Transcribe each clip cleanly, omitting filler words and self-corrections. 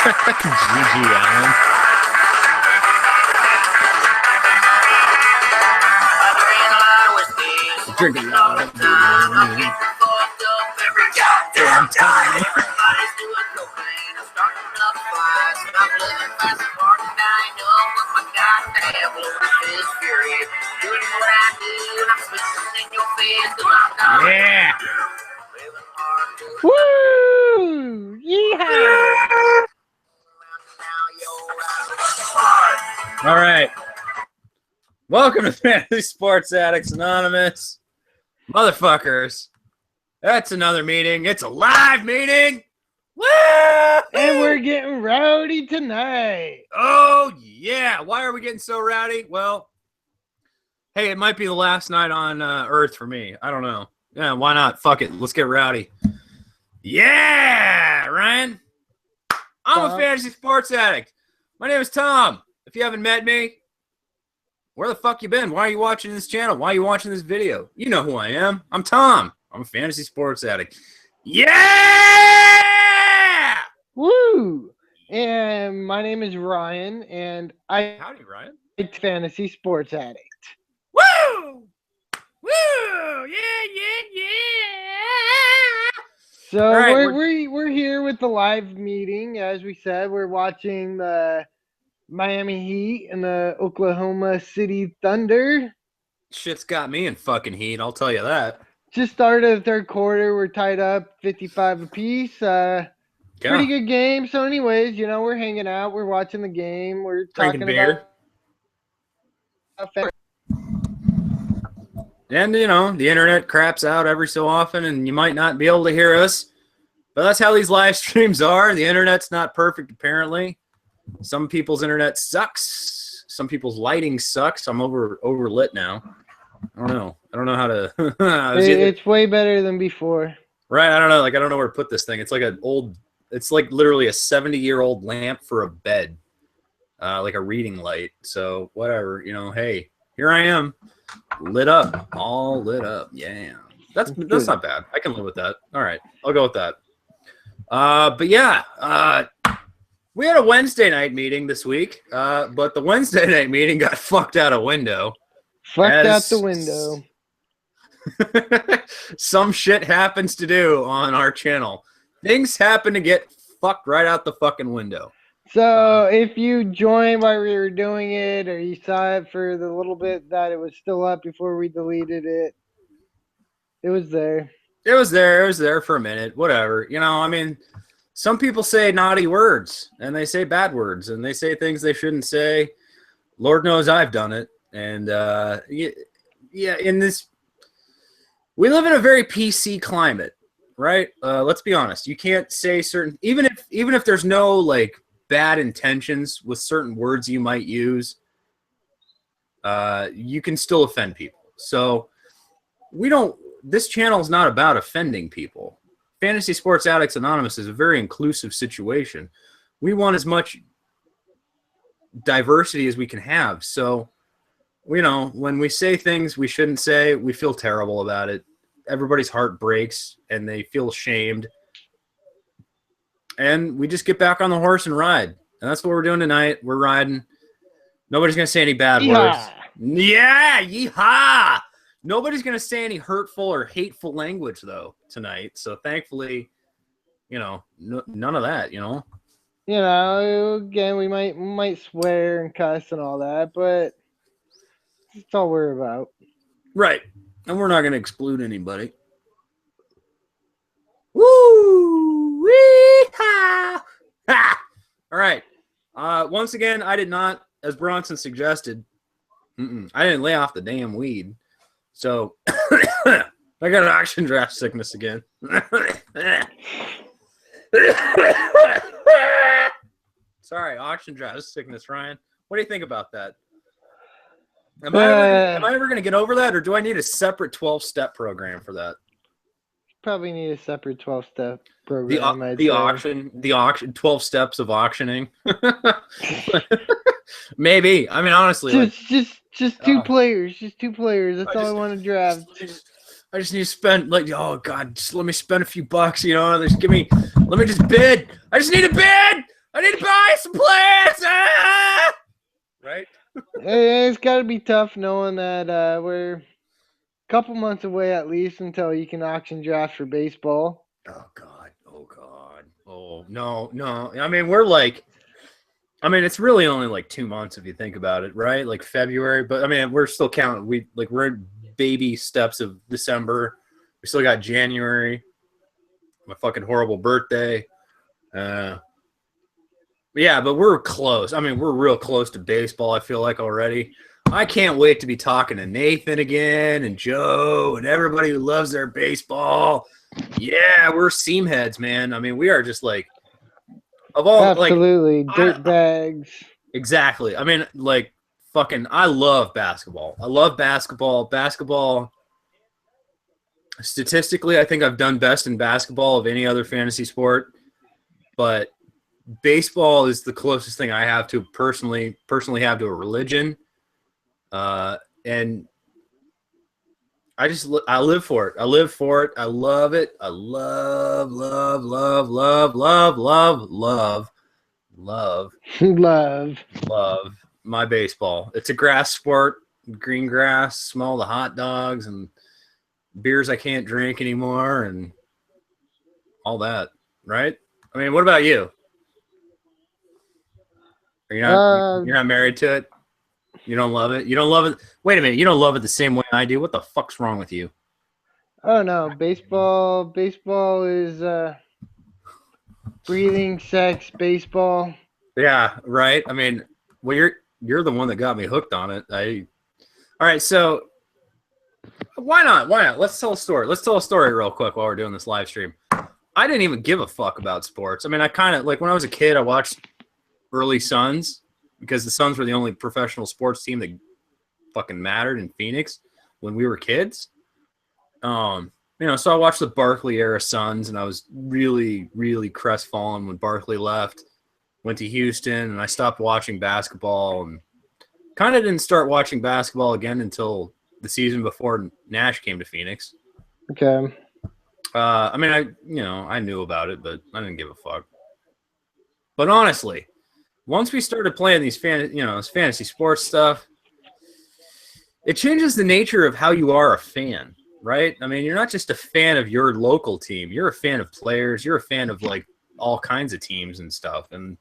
GG Allen. Drink a lot of beer. Goddamn time. Everybody's doing cocaine. I'm starting up flies. I'm living fast and hard and I know what my goddamn Lord is furious. Doing what I do and I'm spitting in your face till I'm done. Yeah. Woo! Yeehaw! All right. Welcome to Fantasy Sports Addicts Anonymous. Motherfuckers. That's another meeting. It's a live meeting. Woo! And we're getting rowdy tonight. Oh, yeah. Why are we getting so rowdy? Well, hey, it might be the last night on Earth for me. I don't know. Yeah, why not? Fuck it. Let's get rowdy. Yeah, Ryan. I'm a fantasy sports addict. My name is Tom. If you haven't met me, where the fuck you been? Why are you watching this channel? Why are you watching this video? You know who I am. I'm Tom. I'm a fantasy sports addict. Yeah! Woo! And my name is Ryan, and Howdy, Ryan. I'm a fantasy sports addict. Woo! Woo! Yeah! So right, we're here with the live meeting. As we said, we're watching the Miami Heat and the Oklahoma City Thunder. Shit's got me in fucking heat, I'll tell you that. Just started the third quarter. We're tied up 55 apiece. Pretty good game. So anyways, you know, we're hanging out. We're watching the game. We're drinking talking beer. about... And, you know, the internet craps out every so often, and you might not be able to hear us. But that's how these live streams are. The internet's not perfect, apparently. Some people's internet sucks. Some people's lighting sucks. I'm overlit now. I don't know how to. It's way better than before. Right. I don't know. Like, I don't know where to put this thing. It's like it's like literally a 70-year-old lamp for a bed, like a reading light. So whatever, you know. Hey, here I am, lit up, all lit up. Yeah, that's not bad. I can live with that. All right, I'll go with that. But yeah, we had a Wednesday night meeting this week, but the Wednesday night meeting got fucked out a window. Fucked out the window. Some shit happens to do on our channel. Things happen to get fucked right out the fucking window. So if you joined while we were doing it, or you saw it for the little bit that it was still up before we deleted it, it was there. It was there for a minute. Whatever. You know, I mean, some people say naughty words, and they say bad words, and they say things they shouldn't say. Lord knows I've done it. And yeah, in this, we live in a very PC climate, right? Let's be honest. You can't say certain, even if there's no like bad intentions with certain words you might use, you can still offend people. So this channel is not about offending people. Fantasy Sports Addicts Anonymous is a very inclusive situation. We want as much diversity as we can have. So, you know, when we say things we shouldn't say, we feel terrible about it. Everybody's heart breaks and they feel ashamed. And we just get back on the horse and ride. And that's what we're doing tonight. We're riding. Nobody's going to say any bad words. Yeah, yeehaw! Nobody's going to say any hurtful or hateful language, though, tonight. So thankfully, you know, none of that, you know. You know, again, we might swear and cuss and all that, but that's all we're about. Right. And we're not going to exclude anybody. Woo! Wee-ha! Ha! All right. Once again, I did not, as Bronson suggested, I didn't lay off the damn weed. So I got an auction draft sickness again. Sorry, auction draft sickness, Ryan. What do you think about that? Am I ever going to get over that, or do I need a separate 12-step program for that? Probably need a separate 12-step program. The auction, 12 steps of auctioning. Maybe. I mean, honestly, just two players. Just two players. That's all I want to draft. I just need to spend, like, oh God, just let me spend a few bucks, you know. Let me just bid. I just need a bid. I need to buy some plants. Ah! Right? It's got to be tough knowing that we're a couple months away at least until you can auction draft for baseball. Oh God. Oh God. Oh no, no. I mean, we're like, I mean, it's really only like 2 months if you think about it, right? Like February, but I mean, we're still counting. We're in baby steps of December. We still got January. My fucking horrible birthday. Yeah, but we're close. I mean, we're real close to baseball, I feel like already. I can't wait to be talking to Nathan again and Joe and everybody who loves their baseball. Yeah, we're seam heads, man. I mean, we are just like of all Absolutely, like dirt bags. exactly. I mean, like fucking I love basketball. I love basketball. Basketball statistically, I think I've done best in basketball of any other fantasy sport, but baseball is the closest thing I have to personally have to a religion, and I live for it. I live for it. I love it. I love Love. my baseball. It's a grass sport, green grass. Smell the hot dogs and beers I can't drink anymore, and all that. Right? I mean, what about you? You're not married to it? You don't love it? You don't love it? Wait a minute. You don't love it the same way I do? What the fuck's wrong with you? Oh no, baseball is breathing sex baseball. Yeah, right. I mean, well, you're the one that got me hooked on it. All right, so why not? Let's tell a story. Let's tell a story real quick while we're doing this live stream. I didn't even give a fuck about sports. I mean, I kind of like when I was a kid, I watched early Suns because the Suns were the only professional sports team that fucking mattered in Phoenix when we were kids. So I watched the Barkley era Suns, and I was really, really crestfallen when Barkley left, went to Houston, and I stopped watching basketball and kind of didn't start watching basketball again until the season before Nash came to Phoenix. Okay. I mean, I knew about it, but I didn't give a fuck. But honestly, once we started playing these fantasy sports stuff, it changes the nature of how you are a fan, right? I mean, you're not just a fan of your local team. You're a fan of players. You're a fan of like all kinds of teams and stuff. And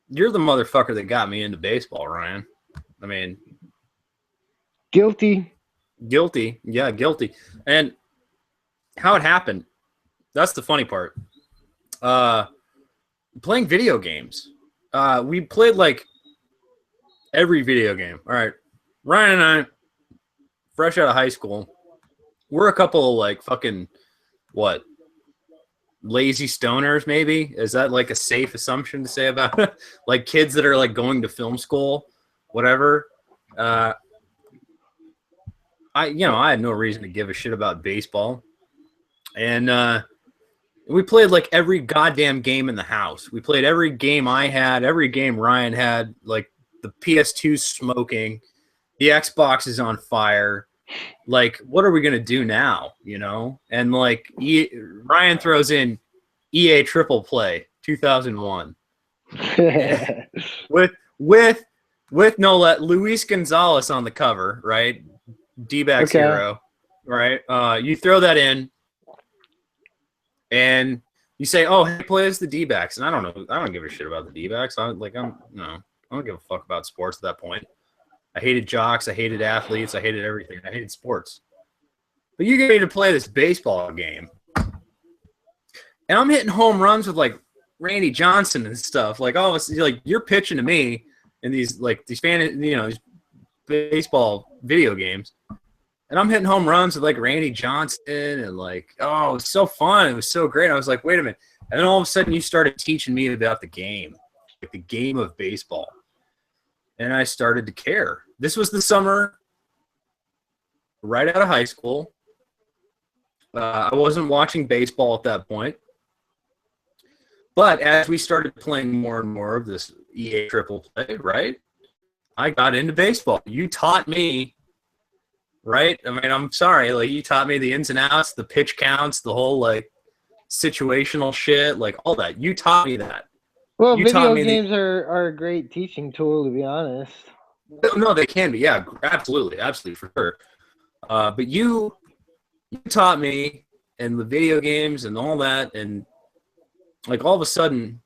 you're the motherfucker that got me into baseball, Ryan. I mean, guilty. Yeah, guilty. And how it happened, that's the funny part. Playing video games. We played like every video game. All right. Ryan and I, fresh out of high school, we're a couple of like fucking, what, lazy stoners maybe? Is that like a safe assumption to say about it? Like kids that are like going to film school, whatever. I had no reason to give a shit about baseball. And we played like every goddamn game in the house. We played every game I had, every game Ryan had, like the PS2's smoking, the Xbox is on fire. Like, what are we going to do now, And like Ryan throws in EA Triple Play 2001 with Luis Gonzalez on the cover, right? D-backs hero, right? You throw that in, and you say, "Oh, hey, play as the D-backs," and I don't know. I don't give a shit about the D-backs. I don't give a fuck about sports at that point. I hated jocks. I hated athletes. I hated everything. I hated sports. But you get me to play this baseball game, and I'm hitting home runs with like Randy Johnson and stuff. Like all of us, like you're pitching to me in these these baseball video games. And I'm hitting home runs with like Randy Johnson and like, oh, it was so fun. It was so great. I was like, wait a minute. And then all of a sudden you started teaching me about the game, like the game of baseball. And I started to care. This was the summer right out of high school. I wasn't watching baseball at that point. But as we started playing more and more of this EA Triple Play, right, I got into baseball. You taught me. Right? I mean, I'm sorry. Like, you taught me the ins and outs, the pitch counts, the whole, like, situational shit, like all that. You taught me that. Well, You taught video me games are a great teaching tool, to be honest. no, they can be. Yeah, absolutely, absolutely for sure. But you taught me and the video games and all that, and like all of a sudden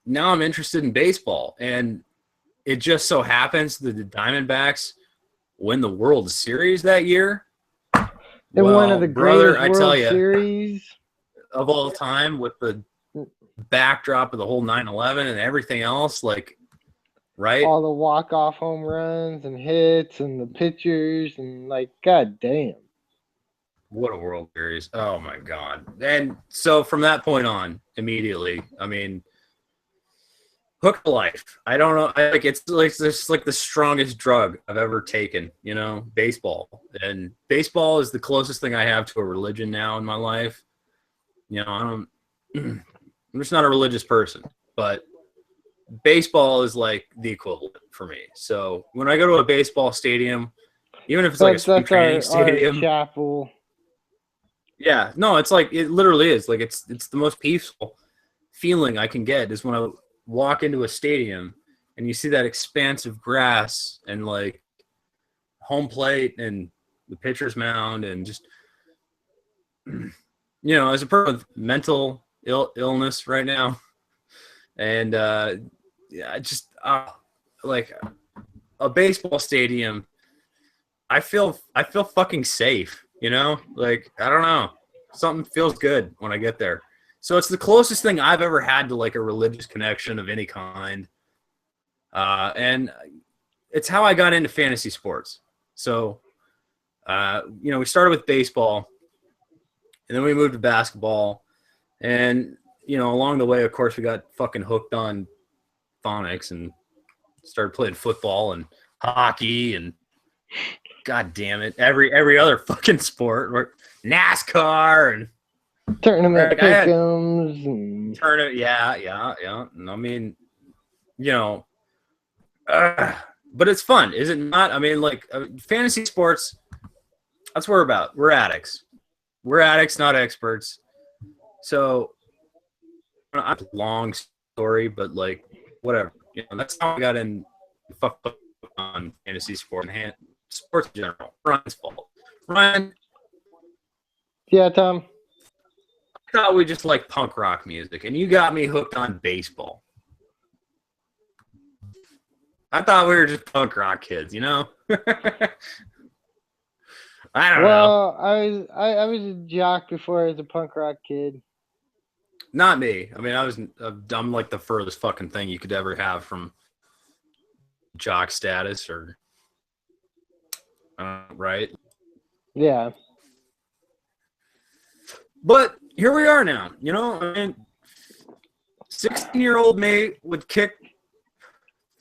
now I'm interested in baseball, and it just so happens that the Diamondbacks win the World Series that year. And Well, one of the brother, greatest I tell World you, Series of all time, with the backdrop of the whole 9/11 and everything else, like, right? all the walk-off home runs and hits and the pitchers and like, god damn. What a World Series. Oh my God. And so from that point on, immediately, I mean, hook to life. I don't know. It's like the strongest drug I've ever taken, you know, baseball. And baseball is the closest thing I have to a religion now in my life. You know, I'm just not a religious person, but baseball is like the equivalent for me. So when I go to a baseball stadium, even if it's like a spring That's training our stadium, chapel. yeah, no, it's like it literally is. Like it's the most peaceful feeling I can get is when I walk into a stadium and you see that expansive grass and like home plate and the pitcher's mound and just you know, as a person with mental illness right now, and yeah, just like a baseball stadium, I feel fucking safe. You know, like I don't know, something feels good when I get there. So it's the closest thing I've ever had to like a religious connection of any kind, and it's how I got into fantasy sports. So, you know, we started with baseball, and then we moved to basketball, and you know, along the way, of course, we got fucking hooked on phonics and started playing football and hockey and god damn it, every other fucking sport, NASCAR and Tournament like, I had pick'ems and tournament, yeah. And I mean, you know, but it's fun, is it not? I mean, like fantasy sports. That's what we're about. We're addicts. We're addicts, not experts. So, not a long story, but like whatever. You know, that's how I got in. Fuck on fantasy sport and sports in general. Ryan's fault. Ryan, yeah, Tom. I thought we just like punk rock music, and you got me hooked on baseball. I thought we were just punk rock kids, you know? I don't know. Well, I was a jock before I was a punk rock kid. Not me. I mean, I'm like the furthest fucking thing you could ever have from jock status or right? Yeah. But here we are now. You know, I mean, 16-year-old me would kick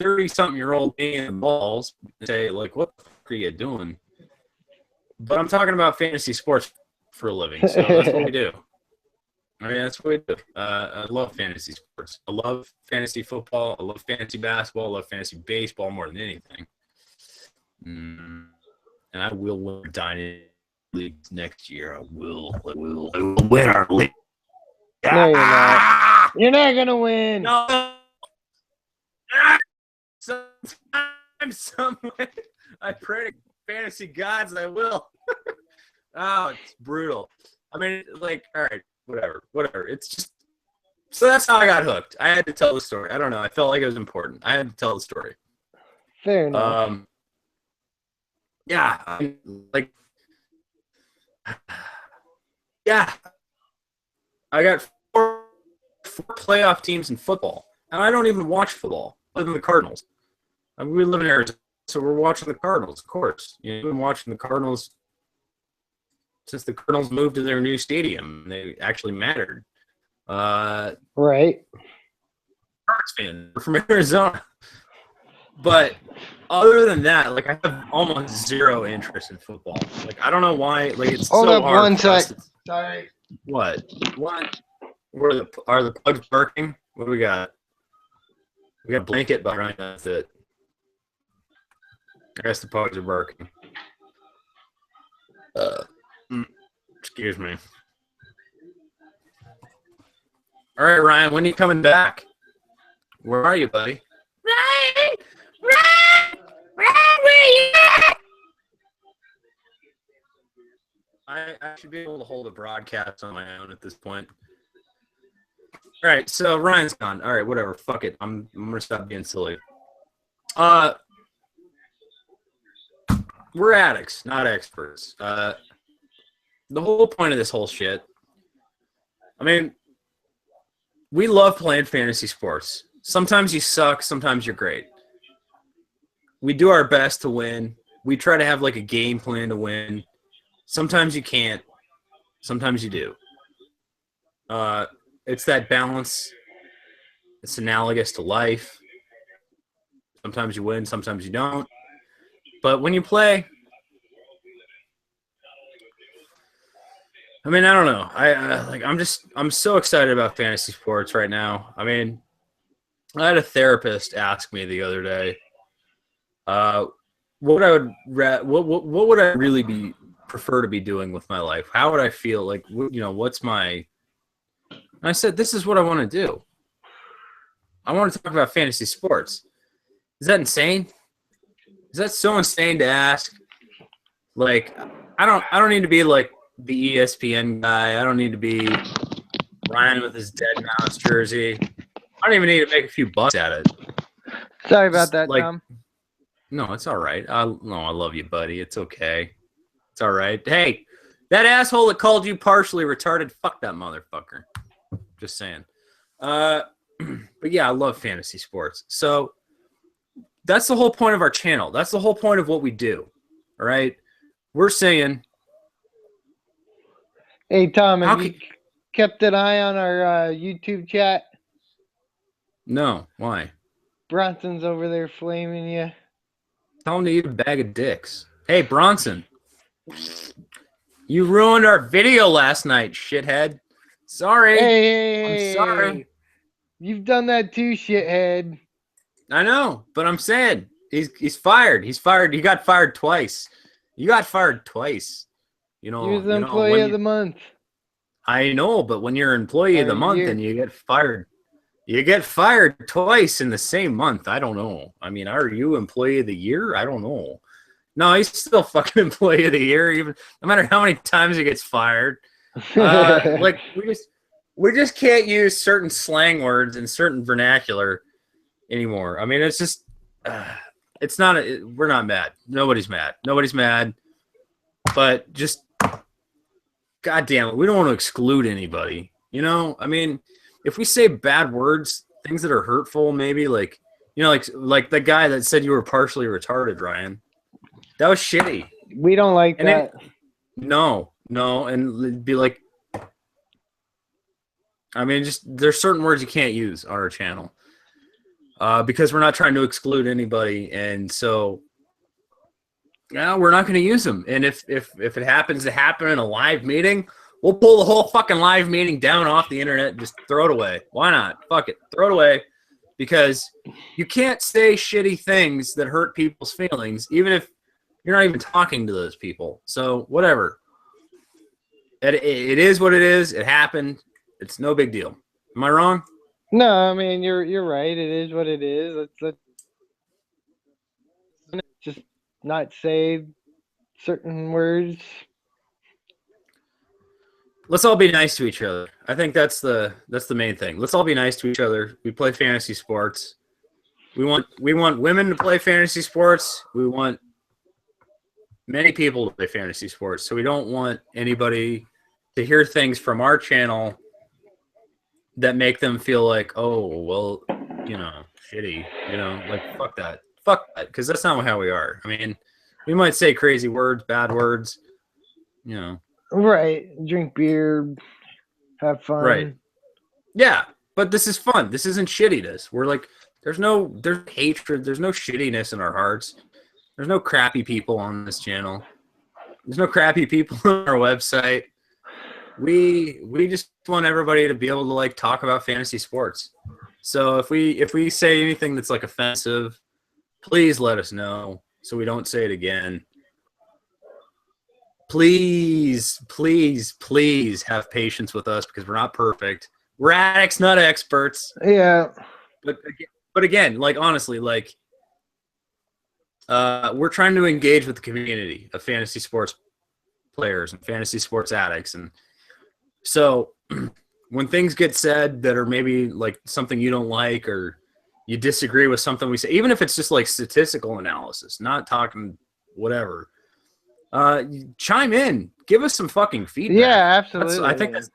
30-something-year-old me in the balls and say, like, what the fuck are you doing? But I'm talking about fantasy sports for a living, so that's what we do. I mean, that's what we do. I love fantasy sports. I love fantasy football. I love fantasy basketball. I love fantasy baseball more than anything. And I will win Dynasty Leagues next year. I will win our league. No, you're not. You're not gonna win. No. Sometime, somewhere, I pray to fantasy gods I will. Oh, it's brutal. I mean, like, all right, whatever. It's just so that's how I got hooked. I had to tell the story. I don't know. I felt like it was important. I had to tell the story. Fair enough. Yeah, I mean, like, yeah, I got four playoff teams in football, and I don't even watch football. I live in the Cardinals. I mean, we live in Arizona, so we're watching the Cardinals, of course. You know, we've been watching the Cardinals since the Cardinals moved to their new stadium. They actually mattered. Right. Cardinals fan from Arizona. But other than that, like I have almost zero interest in football. Like I don't know why. Like it's Hold so up hard. one for us sec. to- Sorry. What? Are the pugs barking? What do we got? We got a blanket behind us. That's it. I guess the pugs are barking. Excuse me. All right, Ryan, when are you coming back? Where are you, buddy? Ryan! Ryan! Ryan, where are you at? I should be able to hold a broadcast on my own at this point. All right, so Ryan's gone. All right, whatever. Fuck it. I'm gonna stop being silly. We're addicts, not experts. The whole point of this whole shit. I mean, we love playing fantasy sports. Sometimes you suck, sometimes you're great. We do our best to win. We try to have like a game plan to win. Sometimes you can't. Sometimes you do. It's that balance. It's analogous to life. Sometimes you win, sometimes you don't. But when you play, I mean, I don't know. I'm so excited about fantasy sports right now. I mean, I had a therapist ask me the other day, what would I really prefer to be doing with my life? How would I feel? Like, what's my? And I said, this is what I want to do. I want to talk about fantasy sports. Is that insane? Is that so insane to ask? Like, I don't need to be like the ESPN guy. I don't need to be Ryan with his dead mouse jersey. I don't even need to make a few bucks at it. Sorry about that, Tom. No, it's all right. I love you, buddy. It's okay. It's all right. Hey, that asshole that called you partially retarded, fuck that motherfucker. Just saying. But yeah, I love fantasy sports. So that's the whole point of our channel. That's the whole point of what we do. All right? We're saying... Hey, Tom, have you kept an eye on our YouTube chat? No. Why? Bronson's over there flaming you. Tell him to eat a bag of dicks. Hey, Bronson. You ruined our video last night, shithead. Sorry. Hey, I'm sorry. You've done that too, shithead. I know, but I'm saying he's fired. He's fired. He got fired twice. You got fired twice. You know, he was the employee of the month. I know, but when you're employee of the month and you get fired twice in the same month. I don't know. I mean, are you employee of the year? I don't know. No, he's still fucking employee of the year, even no matter how many times he gets fired. Like we just can't use certain slang words and certain vernacular anymore. I mean, it's just it's not. We're not mad. Nobody's mad. But just, God damn it, we don't want to exclude anybody. You know, I mean, if we say bad words, things that are hurtful, maybe like the guy that said you were partially retarded, Ryan. That was shitty. We don't like that. No, and it'd be like, I mean, just there's certain words you can't use on our channel because we're not trying to exclude anybody, and so we're not going to use them. And if it happens to happen in a live meeting, we'll pull the whole fucking live meeting down off the internet and just throw it away. Why not? Fuck it, throw it away, because you can't say shitty things that hurt people's feelings, even if you're not even talking to those people. So whatever. It is what it is. It happened. It's no big deal. Am I wrong? No, I mean you're right. It is what it is. Let's just not say certain words. Let's all be nice to each other. I think that's the main thing. Let's all be nice to each other. We play fantasy sports. We want women to play fantasy sports. We want many people to play fantasy sports. So we don't want anybody to hear things from our channel that make them feel like, oh, well, shitty, like fuck that, because that's not how we are. I mean, we might say crazy words, bad words, Right. Drink beer, have fun. Right. Yeah, but this is fun. This isn't shittiness. We're like, there's hatred. There's no shittiness in our hearts. There's no crappy people on this channel. There's no crappy people on our website. We just want everybody to be able to like talk about fantasy sports. So if we say anything that's like offensive, please let us know so we don't say it again. Please have patience with us because we're not perfect. We're addicts, not experts. Yeah. But again, like honestly, like we're trying to engage with the community of fantasy sports players and fantasy sports addicts, and so when things get said that are maybe like something you don't like or you disagree with something we say, even if it's just like statistical analysis, not talking whatever, chime in, give us some fucking feedback. Yeah, absolutely. I think that's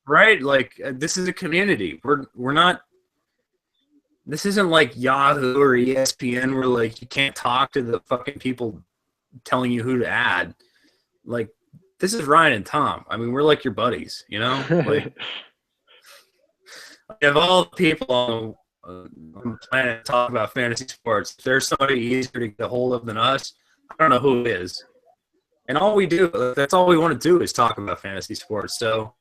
right. Like this is a community. We're not. This isn't like Yahoo or ESPN where like you can't talk to the fucking people telling you who to add. Like this is Ryan and Tom. I mean, we're like your buddies, you know. Like of all the people on the planet talk about fantasy sports, if there's somebody easier to get a hold of than us, I don't know who it is. And all we do, that's all we want to do is talk about fantasy sports. So,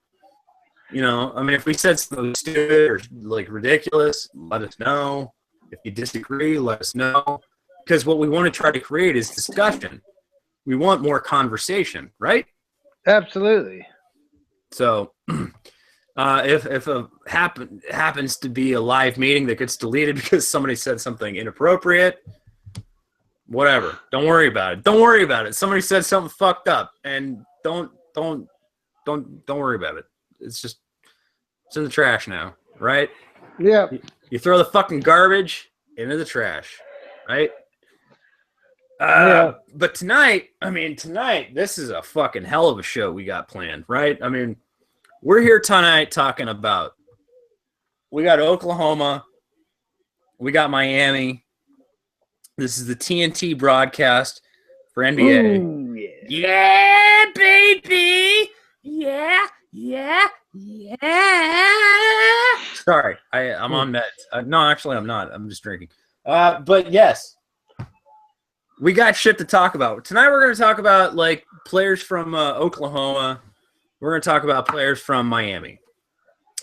you know, I mean, if we said something stupid or like ridiculous, let us know. If you disagree, let us know. Because what we want to try to create is discussion. We want more conversation, right? Absolutely. So, if a happens to be a live meeting that gets deleted because somebody said something inappropriate, whatever. Don't worry about it. Don't worry about it. Somebody said something fucked up, and don't worry about it. It's in the trash now, right? Yeah. You throw the fucking garbage into the trash, right? Yeah. But tonight, this is a fucking hell of a show we got planned, right? I mean, we're here tonight talking about, we got Oklahoma, we got Miami. This is the TNT broadcast for NBA. Ooh, yeah. Yeah, baby. Yeah. Sorry, I'm on meds. No, actually, I'm not. I'm just drinking. But yes, we got shit to talk about. Tonight we're going to talk about like players from Oklahoma. We're going to talk about players from Miami.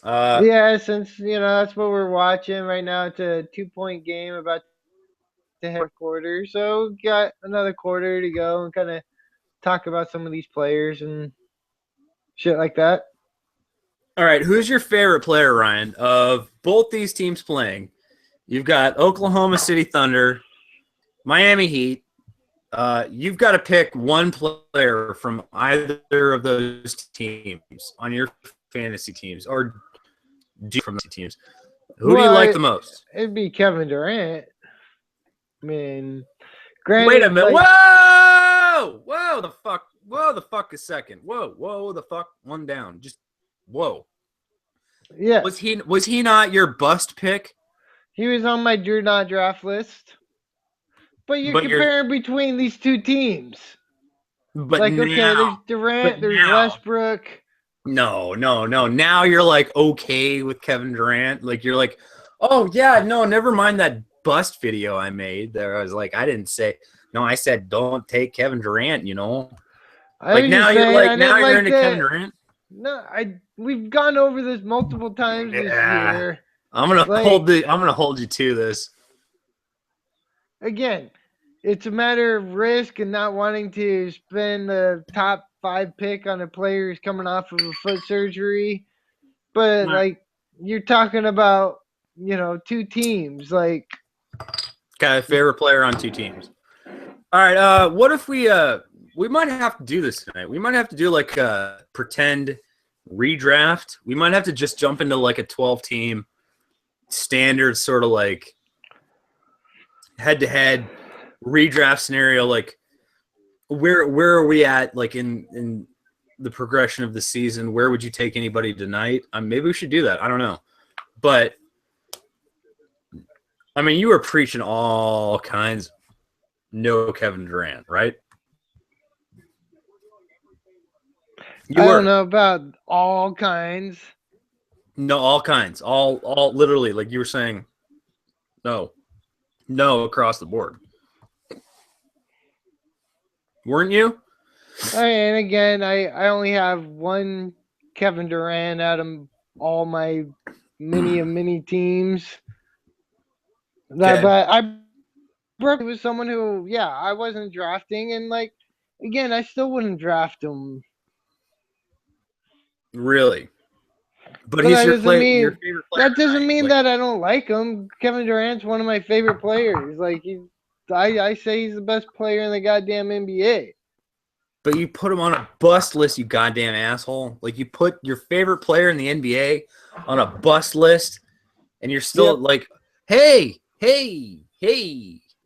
Yeah, since that's what we're watching right now. It's a 2-point game about to head quarter, so got another quarter to go and kind of talk about some of these players and shit like that. All right, who's your favorite player, Ryan, of both these teams playing? You've got Oklahoma City Thunder, Miami Heat. You've got to pick one player from either of those teams on your fantasy teams or from the teams. Who do you like the most? It'd be Kevin Durant. I mean, granted, wait a minute. Like, whoa, the fuck a second. Whoa, the fuck. One down. Just whoa. Yeah. Was he not your bust pick? He was on my do not draft list. But you're comparing between these two teams. But like, now, okay, there's Durant, there's Westbrook. No. Now you're like okay with Kevin Durant. Like you're like, oh yeah, no, never mind that bust video I made. There I was like, I didn't say no, I said don't take Kevin Durant, you know. Like now you're like you're into Kevin Durant. No, we've gone over this multiple times this year. I'm gonna hold you to this. Again, it's a matter of risk and not wanting to spend the top 5 pick on a player who's coming off of a foot surgery. But like you're talking about, two teams. Like, got a favorite player on 2 teams. All right. What if we might have to do this tonight? We might have to do like a pretend redraft. We might have to just jump into like a 12-team standard sort of like head-to-head redraft scenario. Like where are we at like in the progression of the season? Where would you take anybody tonight? Maybe we should do that. I don't know. But I mean, you were preaching all kinds. No Kevin Durant, right? I don't know about all kinds. No, all kinds. All literally, like you were saying, no across the board. Weren't you? And again, I only have one Kevin Durant out of all my many teams. But I broke with someone who, I wasn't drafting, and like again, I still wouldn't draft him. Really? But But he's that your doesn't play, mean your favorite player. that doesn't right? mean Like, that I don't like him. Kevin Durant's one of my favorite players. Like I say he's the best player in the goddamn NBA. but you put him on a bust list, you goddamn asshole. Like you put your favorite player in the NBA on a bust list, and you're still Yep. like, hey,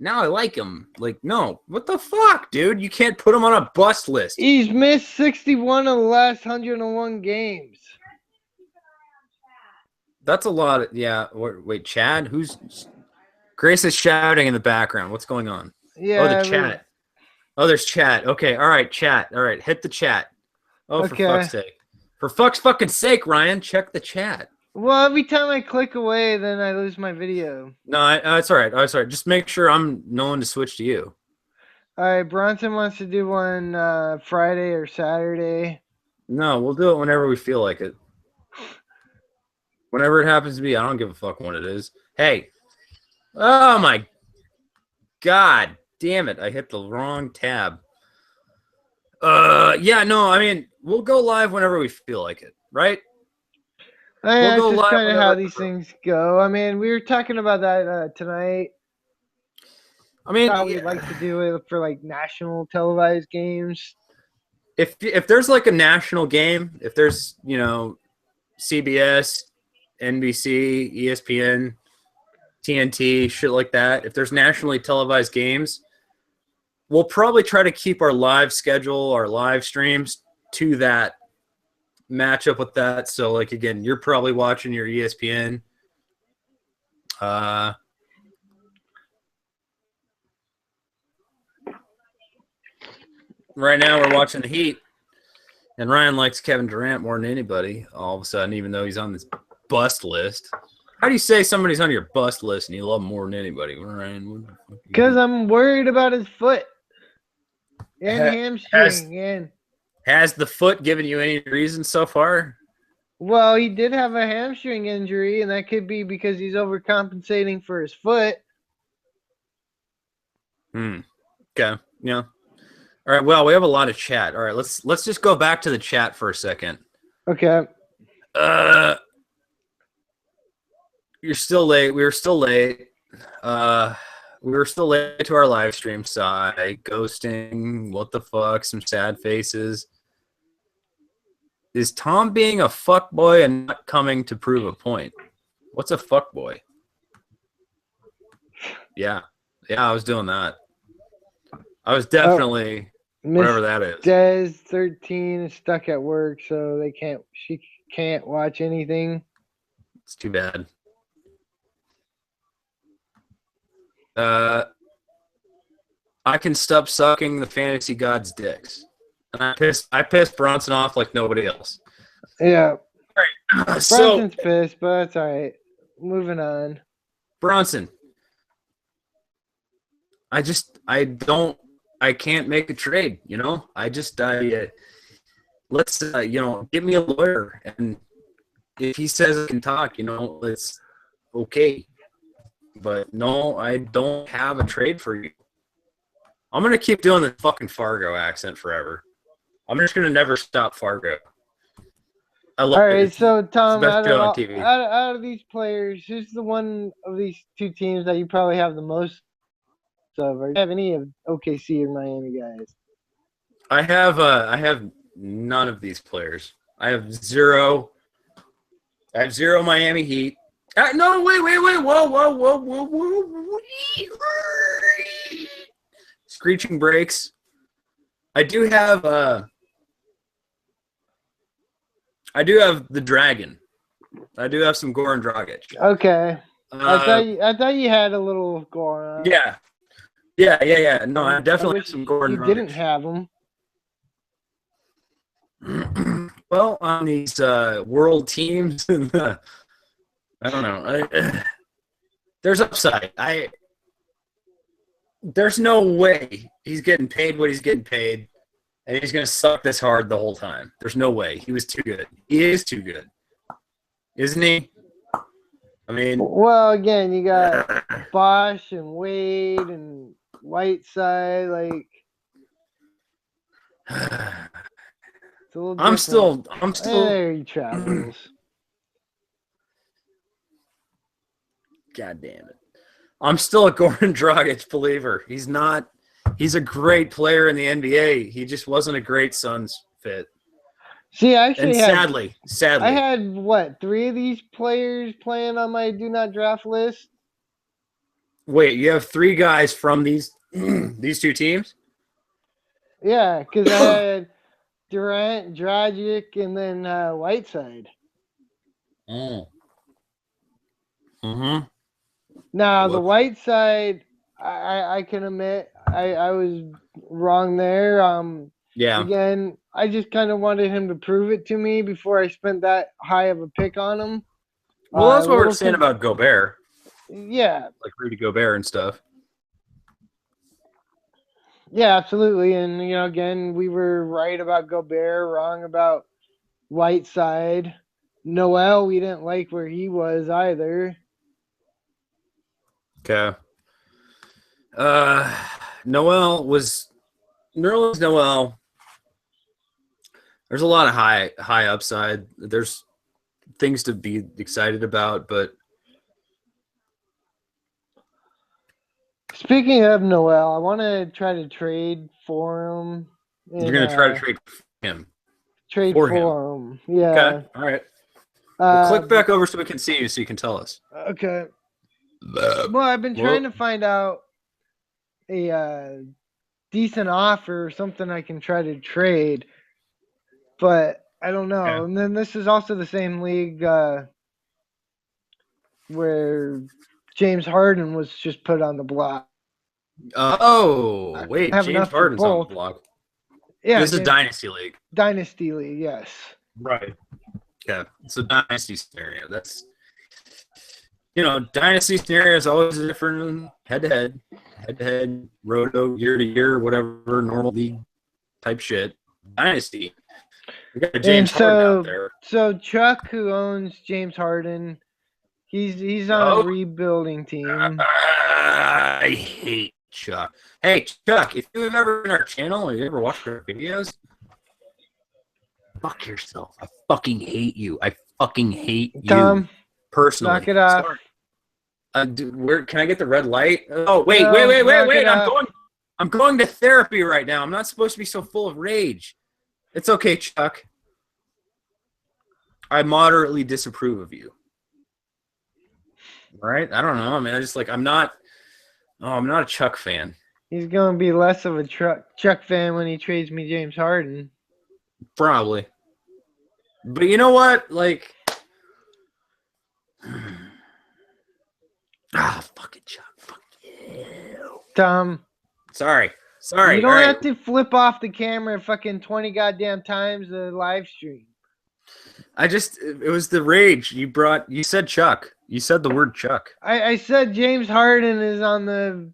now I like him. Like, no, what the fuck, dude? You can't put him on a bust list. He's missed 61 of the last 101 games. That's a lot. Yeah. Wait, Chad? Grace is shouting in the background. What's going on? Yeah. Oh, the chat. Oh, there's chat. Okay. All right, chat. All right, hit the chat. Oh, for Okay. fuck's sake. For fuck's fucking sake, Ryan, check the chat. Well, every time I click away, then I lose my video. No, it's all right. Oh, it's all right. Just make sure I'm knowing to switch to you. All right, Bronson wants to do one Friday or Saturday. No, we'll do it whenever we feel like it. Whenever it happens to be, I don't give a fuck when it is. Hey. Oh my God. Damn it. I hit the wrong tab. Yeah, no, I mean, we'll go live whenever we feel like it, right? That's go just live kind of whenever- how these things go. I mean, we were talking about that tonight. I mean, How we'd like to do it for like national televised games. if there's like a national game, if there's, CBS, NBC, ESPN, TNT, shit like that, if there's nationally televised games, we'll probably try to keep our live schedule, our live streams to that, match up with that. So, like, again, you're probably watching your ESPN. Right now we're watching the Heat, and Ryan likes Kevin Durant more than anybody, all of a sudden, even though he's on this bust list. How do you say somebody's on your bust list and you love him more than anybody, Ryan? Because I'm worried about his foot and Has hamstring. has the foot given you any reason so far? Well, he did have a hamstring injury, and that could be because he's overcompensating for his foot. Okay. Yeah. All right. Well, we have a lot of chat. All right. Let's just go back to the chat for a second. Okay. You're still late. We were still late. We were still late to our live stream. Sigh, ghosting. What the fuck? Some sad faces. Is Tom being a fuckboy and not coming to prove a point? What's a fuckboy? Yeah. Yeah, I was doing that. I was definitely whatever that is. Des 13 is stuck at work, so she can't watch anything. It's too bad. I can stop sucking the fantasy gods' dicks. And I pissed Bronson off like nobody else. Yeah. So Bronson's pissed, but that's all right. Moving on. Bronson, I can't make a trade, let's get me a lawyer, and if he says I can talk, it's okay. But no, I don't have a trade for you. I'm gonna keep doing the fucking Fargo accent forever. I'm just gonna never stop Fargo. I love it. All right, so Tom, best show on TV. out of these players, who's the one of these two teams that you probably have the most of? Or do you have any of OKC or Miami guys? I have none of these players. I have zero Miami Heat. No, wait, whoa. Screeching brakes. I do have the Dragon. I do have some Goran Dragic. Okay. I thought you had a little Goran. Yeah. No, I definitely have some Goran Dragic. You didn't have him. Well, on these world teams, I don't know. There's upside. There's no way he's getting paid what he's getting paid, and he's going to suck this hard the whole time. There's no way. He was too good. He is too good. Isn't he? I mean... Well, again, you got Bosch and Wade and Whiteside. Like, it's a little I'm still... There he travels. God damn it. I'm still a Goran Dragic believer. He's not. He's a great player in the NBA. He just wasn't a great Suns fit. See, And sadly, I had what, 3 of these players playing on my do not draft list? Wait, you have 3 guys from these these 2 teams? Yeah, because I had Durant, Dragic, and then Whiteside. Oh. Mm-hmm. Now the Whiteside, I can admit I was wrong there. Yeah. Again, I just kind of wanted him to prove it to me before I spent that high of a pick on him. Well, that's what we're saying about Gobert. Yeah. Like Rudy Gobert and stuff. Yeah, absolutely. And, again, we were right about Gobert, wrong about Whiteside. Noel, we didn't like where he was either. Okay. Nerlens Noel. There's a lot of high upside. There's things to be excited about, but speaking of Noel, I want to try to trade for him. You're going to try to trade him. Trade for him. Yeah. Okay. All right. We'll click back over so we can see you so you can tell us. Okay. Well, I've been trying to find out a decent offer or something I can try to trade, but I don't know. Okay. And then this is also the same league where James Harden was just put on the block. Oh, wait. James Harden's on the block. Yeah. This is a dynasty league. Dynasty league, yes. Right. Yeah. It's a dynasty scenario. That's, dynasty scenario is always different than head-to-head, roto, year-to-year, whatever, normal league type shit. Dynasty. We got James Harden out there. So Chuck, who owns James Harden, he's on a rebuilding team. I hate Chuck. Hey, Chuck, if you've ever been on our channel or you ever watched our videos, fuck yourself. I fucking hate you. I fucking hate Tom, you personally. Knock it off. Dude, where can I get the red light? Oh, wait. I'm going to therapy right now. I'm not supposed to be so full of rage. It's okay, Chuck. I moderately disapprove of you. Right? I don't know. I mean, I'm not a Chuck fan. He's going to be less of a Chuck fan when he trades me James Harden. Probably. But you know what? Fucking Chuck. Fuck you. Tom. Sorry. You don't have to flip off the camera fucking 20 goddamn times the live stream. It was the rage. You said Chuck. You said the word Chuck. I said James Harden is on the...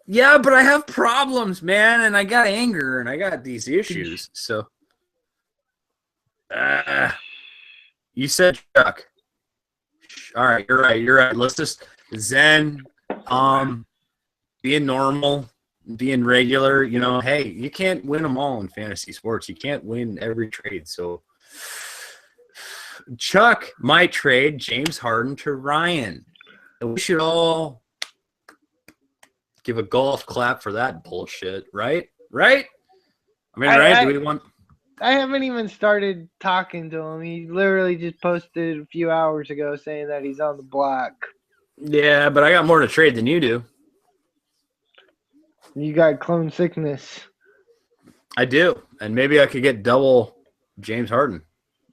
Yeah, but I have problems, man, and I got anger, and I got these issues, so... you said Chuck. All right, you're right. Let's just zen, being normal, being regular. Hey, you can't win them all in fantasy sports. You can't win every trade. So Chuck might trade James Harden to Ryan. And we should all give a golf clap for that bullshit, right? Right? I mean, right? Do we want... I haven't even started talking to him. He literally just posted a few hours ago saying that he's on the block. Yeah, but I got more to trade than you do. You got clone sickness. I do. And maybe I could get double James Harden.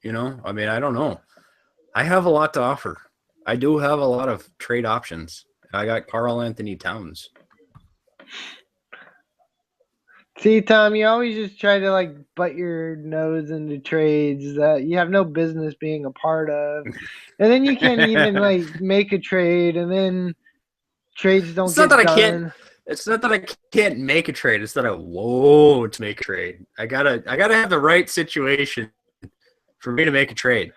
I mean, I don't know. I have a lot to offer. I do have a lot of trade options. I got Karl Anthony Towns. See, Tom, you always just try to butt your nose into trades that you have no business being a part of, and then you can't even make a trade, and then trades don't get done. It's not that I can't make a trade. It's that I won't make a trade. I gotta have the right situation for me to make a trade.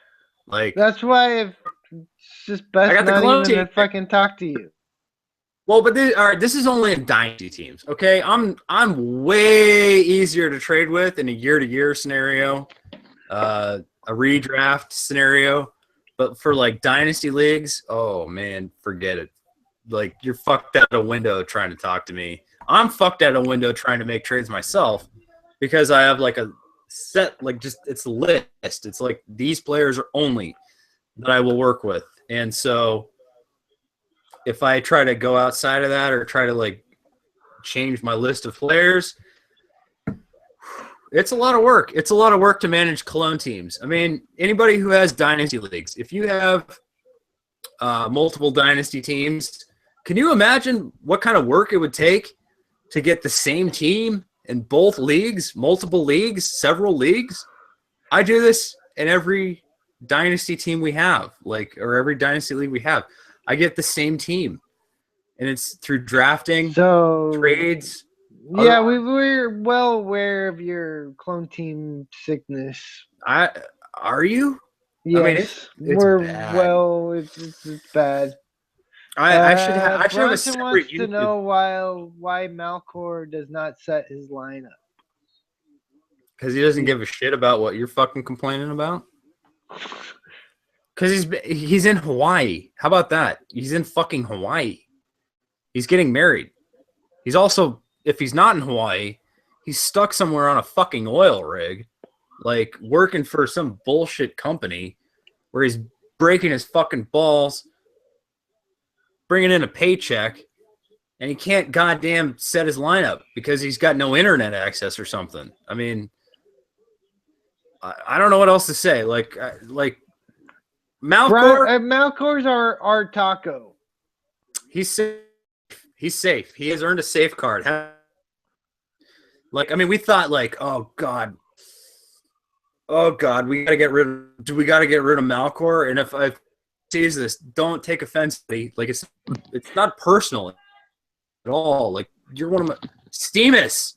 That's why it's just best not even to fucking talk to you. Well, but this is only in dynasty teams, okay? I'm way easier to trade with in a year-to-year scenario, a redraft scenario. But for like dynasty leagues, oh man, forget it. Like you're fucked out a window trying to talk to me. I'm fucked out a window trying to make trades myself because I have like a set, like just it's a list. It's like these players are only that I will work with. And so if I try to go outside of that or try to like change my list of players, it's a lot of work. It's a lot of work to manage Cologne teams. I mean, anybody who has dynasty leagues, if you have multiple dynasty teams, can you imagine what kind of work it would take to get the same team in both leagues, multiple leagues, several leagues? I do this in every dynasty team we have, or every dynasty league we have. I get the same team, and it's through drafting, trades. Yeah, we're well aware of your clone team sickness. Are you? Yes, I mean, it's we're bad. well. It's bad. I should have a Bronson separate wants to YouTube. know why Malcor does not set his lineup. Because he doesn't give a shit about what you're fucking complaining about. Because he's in Hawaii. How about that? He's in fucking Hawaii. He's getting married. He's also, if he's not in Hawaii, he's stuck somewhere on a fucking oil rig, like working for some bullshit company where he's breaking his fucking balls, bringing in a paycheck, and he can't goddamn set his lineup because he's got no internet access or something. I mean, I don't know what else to say. Like Malcor. Malcor's our taco. He's safe. He's safe. He has earned a safe card. Like, I mean, we thought like, oh god, we gotta get rid of Malcor. And if I sees this, don't take offense to me. Like, it's not personal at all. Like, you're one of my Steamus,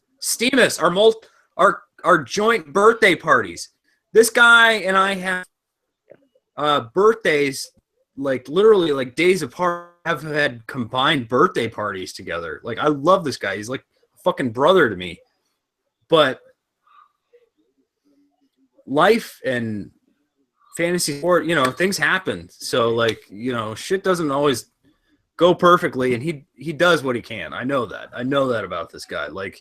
our joint birthday parties. This guy and I have birthdays like literally like days apart. Have had combined birthday parties together. Like, I love this guy. He's like a fucking brother to me. But life and fantasy sport, things happen. So like, shit doesn't always go perfectly, and he does what he can. I know that. I know that about this guy. Like,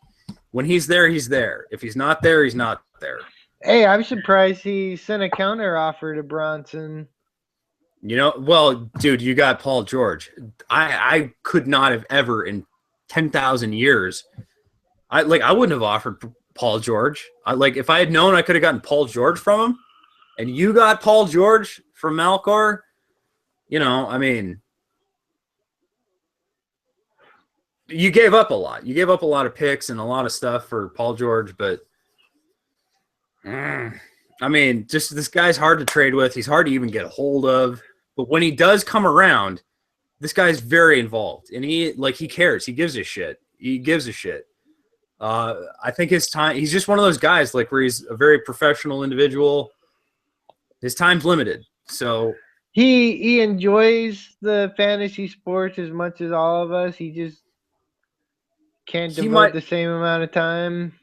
when he's there, he's there. If he's not there, he's not there. Hey, I'm surprised he sent a counter offer to Bronson. Well, dude, you got Paul George. I could not have ever in 10,000 years. I wouldn't have offered Paul George. If I had known I could have gotten Paul George from him, and you got Paul George from Malcor, I mean, you gave up a lot. You gave up a lot of picks and a lot of stuff for Paul George, but I mean, just this guy's hard to trade with. He's hard to even get a hold of. But when he does come around, this guy's very involved, and he cares. He gives a shit. I think his time. He's just one of those guys where he's a very professional individual. His time's limited, so he enjoys the fantasy sports as much as all of us. He just can't devote the same amount of time.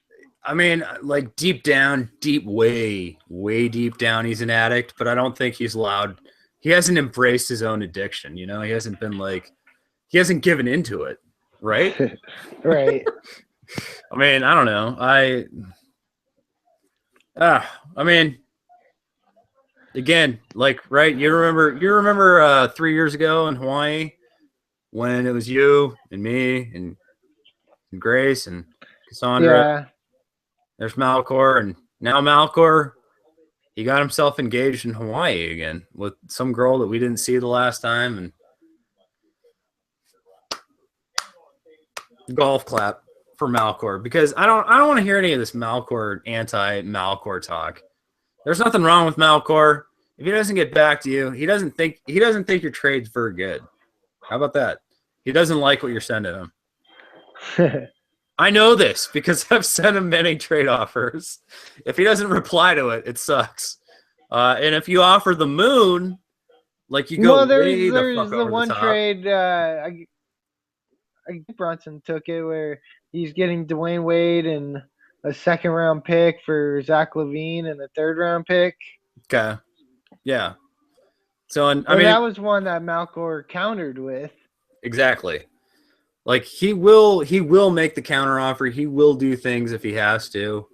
I mean, deep down, way deep down, he's an addict. But I don't think he's allowed. He hasn't embraced his own addiction. He hasn't been he hasn't given into it, right? Right. I mean, I don't know. I mean, again, right? You remember 3 years ago in Hawaii when it was you and me and Grace and Cassandra. Yeah. There's Malcor, and now Malcor, he got himself engaged in Hawaii again with some girl that we didn't see the last time, and golf clap for Malcor, because I don't want to hear any of this anti-Malcor talk. There's nothing wrong with Malcor. If he doesn't get back to you, he doesn't think your trade's very good. How about that? He doesn't like what you're sending him. I know this because I've sent him many trade offers. If he doesn't reply to it, it sucks. And if you offer the moon, you go way the fuck over one the top. trade. I Bronson took it where he's getting Dwayne Wade and a second round pick for Zach LaVine and a third round pick. Okay. Yeah. So, and I And mean, that was one that Malcor countered with. exactly. Like he will make the counter offer. He will do things if he has to.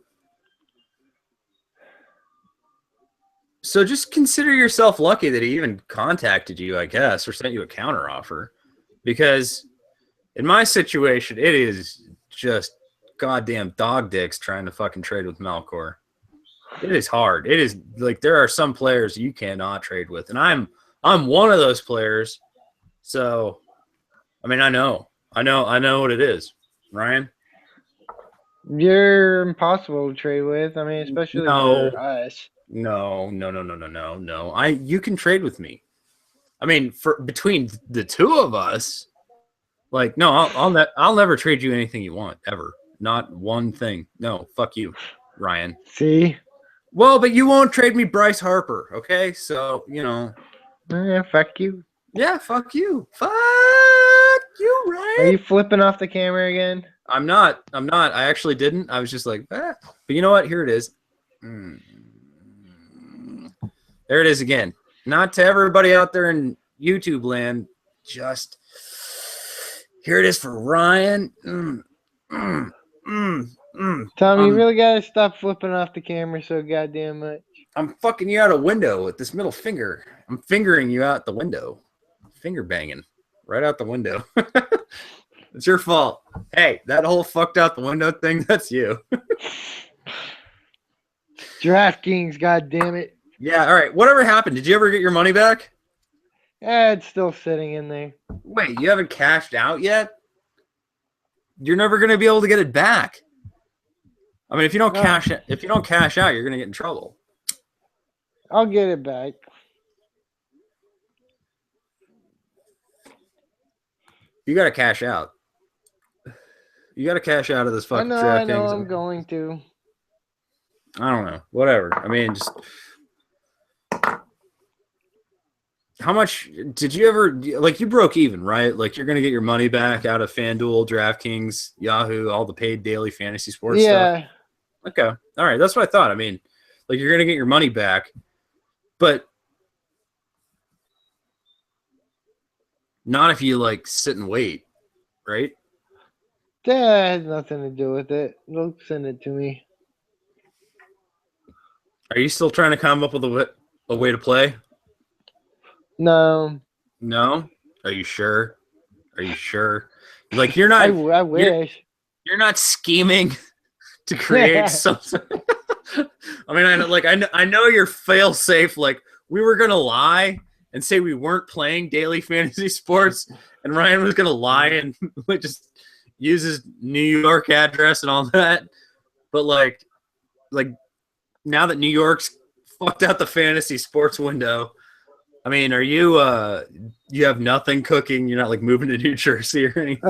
So just consider yourself lucky that he even contacted you, I guess, or sent you a counter offer. Because in my situation, it is just goddamn dog dicks trying to fucking trade with Malcor. It is hard. It is like there are some players you cannot trade with, and I'm one of those players. So, I mean, I know what it is, Ryan. You're impossible to trade with. I mean, especially No, for us. no. You can trade with me. I mean, for between the two of us, like, no, I'll never trade you anything you want ever. Not one thing. No, fuck you, Ryan. See? Well, but you won't trade me Bryce Harper, okay? So, you know. Fuck you. Yeah, fuck you. Fuck you, Ryan. Are you flipping off the camera again? I'm not. I actually didn't. I was just like, ah. But you know what? Here it is. There it is again. Not to everybody out there in YouTube land, just here it is for Ryan. Tom, you really gotta stop flipping off the camera so goddamn much. I'm fucking you out a window with this middle finger. I'm fingering you out the window. Finger banging right out the window. It's your fault. Hey, that whole fucked out the window thing, that's you. DraftKings, goddamn it. Yeah, all right. Whatever happened? Did you ever get your money back? It's still sitting in there. Wait, you haven't cashed out yet? You're never going to be able to get it back. I mean, if you don't cash out, you're going to get in trouble. I'll get it back. You got to cash out. You got to cash out of this fucking DraftKings. I know, I'm going to. I don't know. Whatever. I mean, just how much did you ever like? You broke even, right? Like you're gonna get your money back out of FanDuel, DraftKings, Yahoo, all the paid daily fantasy sports stuff. Okay. All right. That's what I thought. I mean, like you're gonna get your money back, but not if you like sit and wait, right? That has nothing to do with it. Don't send it to me. Are you still trying to come up with a way to play? No. No? Are you sure? Are you sure? Like you're not. I wish. You're not scheming to create something. I mean, I know you're fail safe. Like we were gonna lie and say we weren't playing daily fantasy sports, and Ryan was gonna lie and just use his New York address and all that. But like now that New York's fucked out the fantasy sports window, I mean, are you you have nothing cooking? You're not like moving to New Jersey or anything?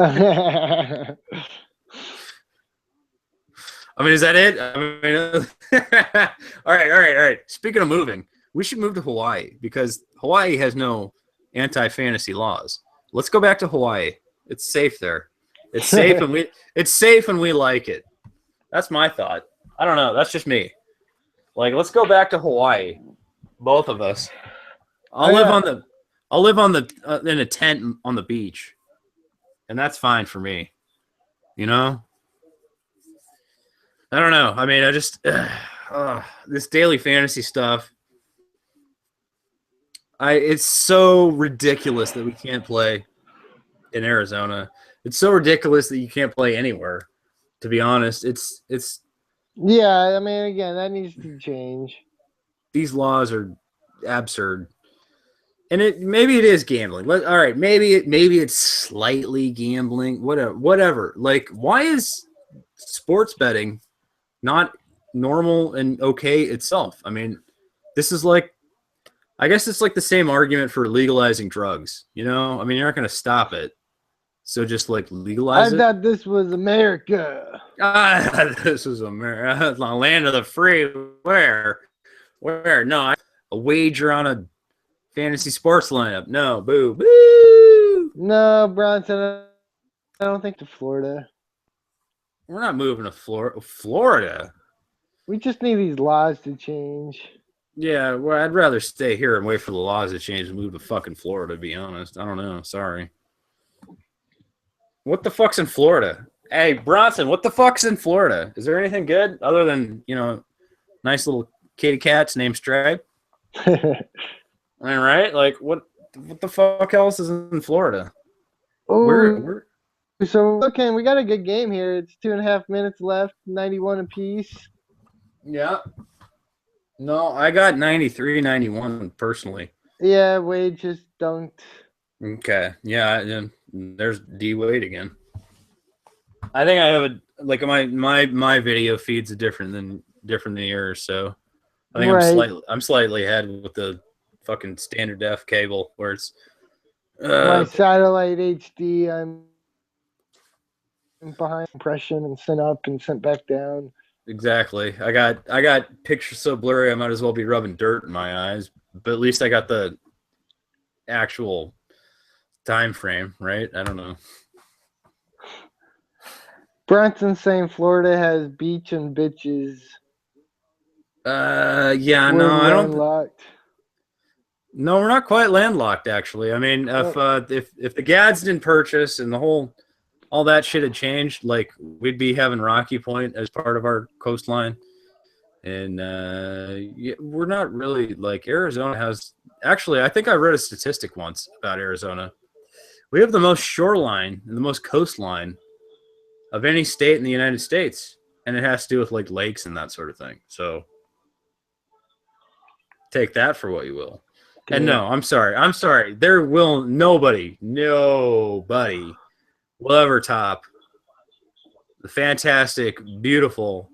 I mean, is that it? I mean, all right. Speaking of moving, we should move to Hawaii because Hawaii has no anti-fantasy laws. Let's go back to Hawaii. It's safe there. It's safe and we like it. That's my thought. I don't know. That's just me. Like, let's go back to Hawaii, both of us. I'll live on the in a tent on the beach, and that's fine for me. You know. I don't know. I mean, I just this daily fantasy stuff. It's so ridiculous that we can't play in Arizona. It's so ridiculous that you can't play anywhere. To be honest, it's. Yeah, I mean, again, that needs to change. These laws are absurd, and maybe it is gambling. All right, maybe it's slightly gambling. Whatever. Like, why is sports betting not normal and okay itself? I mean, this is like, I guess it's like the same argument for legalizing drugs. You know, I mean, you're not going to stop it. So just like legalize it. I thought this was America. This was America, the land of the free. Where? No, a wager on a fantasy sports lineup. No, boo. No, Bronson, I don't think to Florida. We're not moving to Florida. We just need these laws to change. Yeah, well, I'd rather stay here and wait for the laws to change and move to fucking Florida, to be honest. I don't know. Sorry. What the fuck's in Florida? Hey, Bronson, what the fuck's in Florida? Is there anything good other than, nice little kitty cats named Stripe? Am I right? Like, what the fuck else is in Florida? Oh, so we got a good game here. It's 2.5 minutes left, 91 apiece. Yeah. No, I got 93, 91 personally. Yeah, Wade just dunked. Okay. Yeah, there's D Wade again. I think I have my video feeds are different than yours, so I think I'm slightly ahead with the fucking standard def cable where it's my satellite HD. I'm behind compression and sent up and sent back down. Exactly. I got pictures so blurry I might as well be rubbing dirt in my eyes, but at least I got the actual time frame, right? I don't know. Bronson saying Florida has beach and bitches. Yeah, no, I don't. Landlocked. No, we're not quite landlocked, actually. I mean, if the Gads didn't purchase and all that shit had changed, like we'd be having Rocky Point as part of our coastline, and we're not really like Arizona has. Actually, I think I read a statistic once about Arizona. We have the most shoreline and the most coastline of any state in the United States, and it has to do with like lakes and that sort of thing. So take that for what you will. Yeah. And no, I'm sorry. There will nobody will ever top the fantastic, beautiful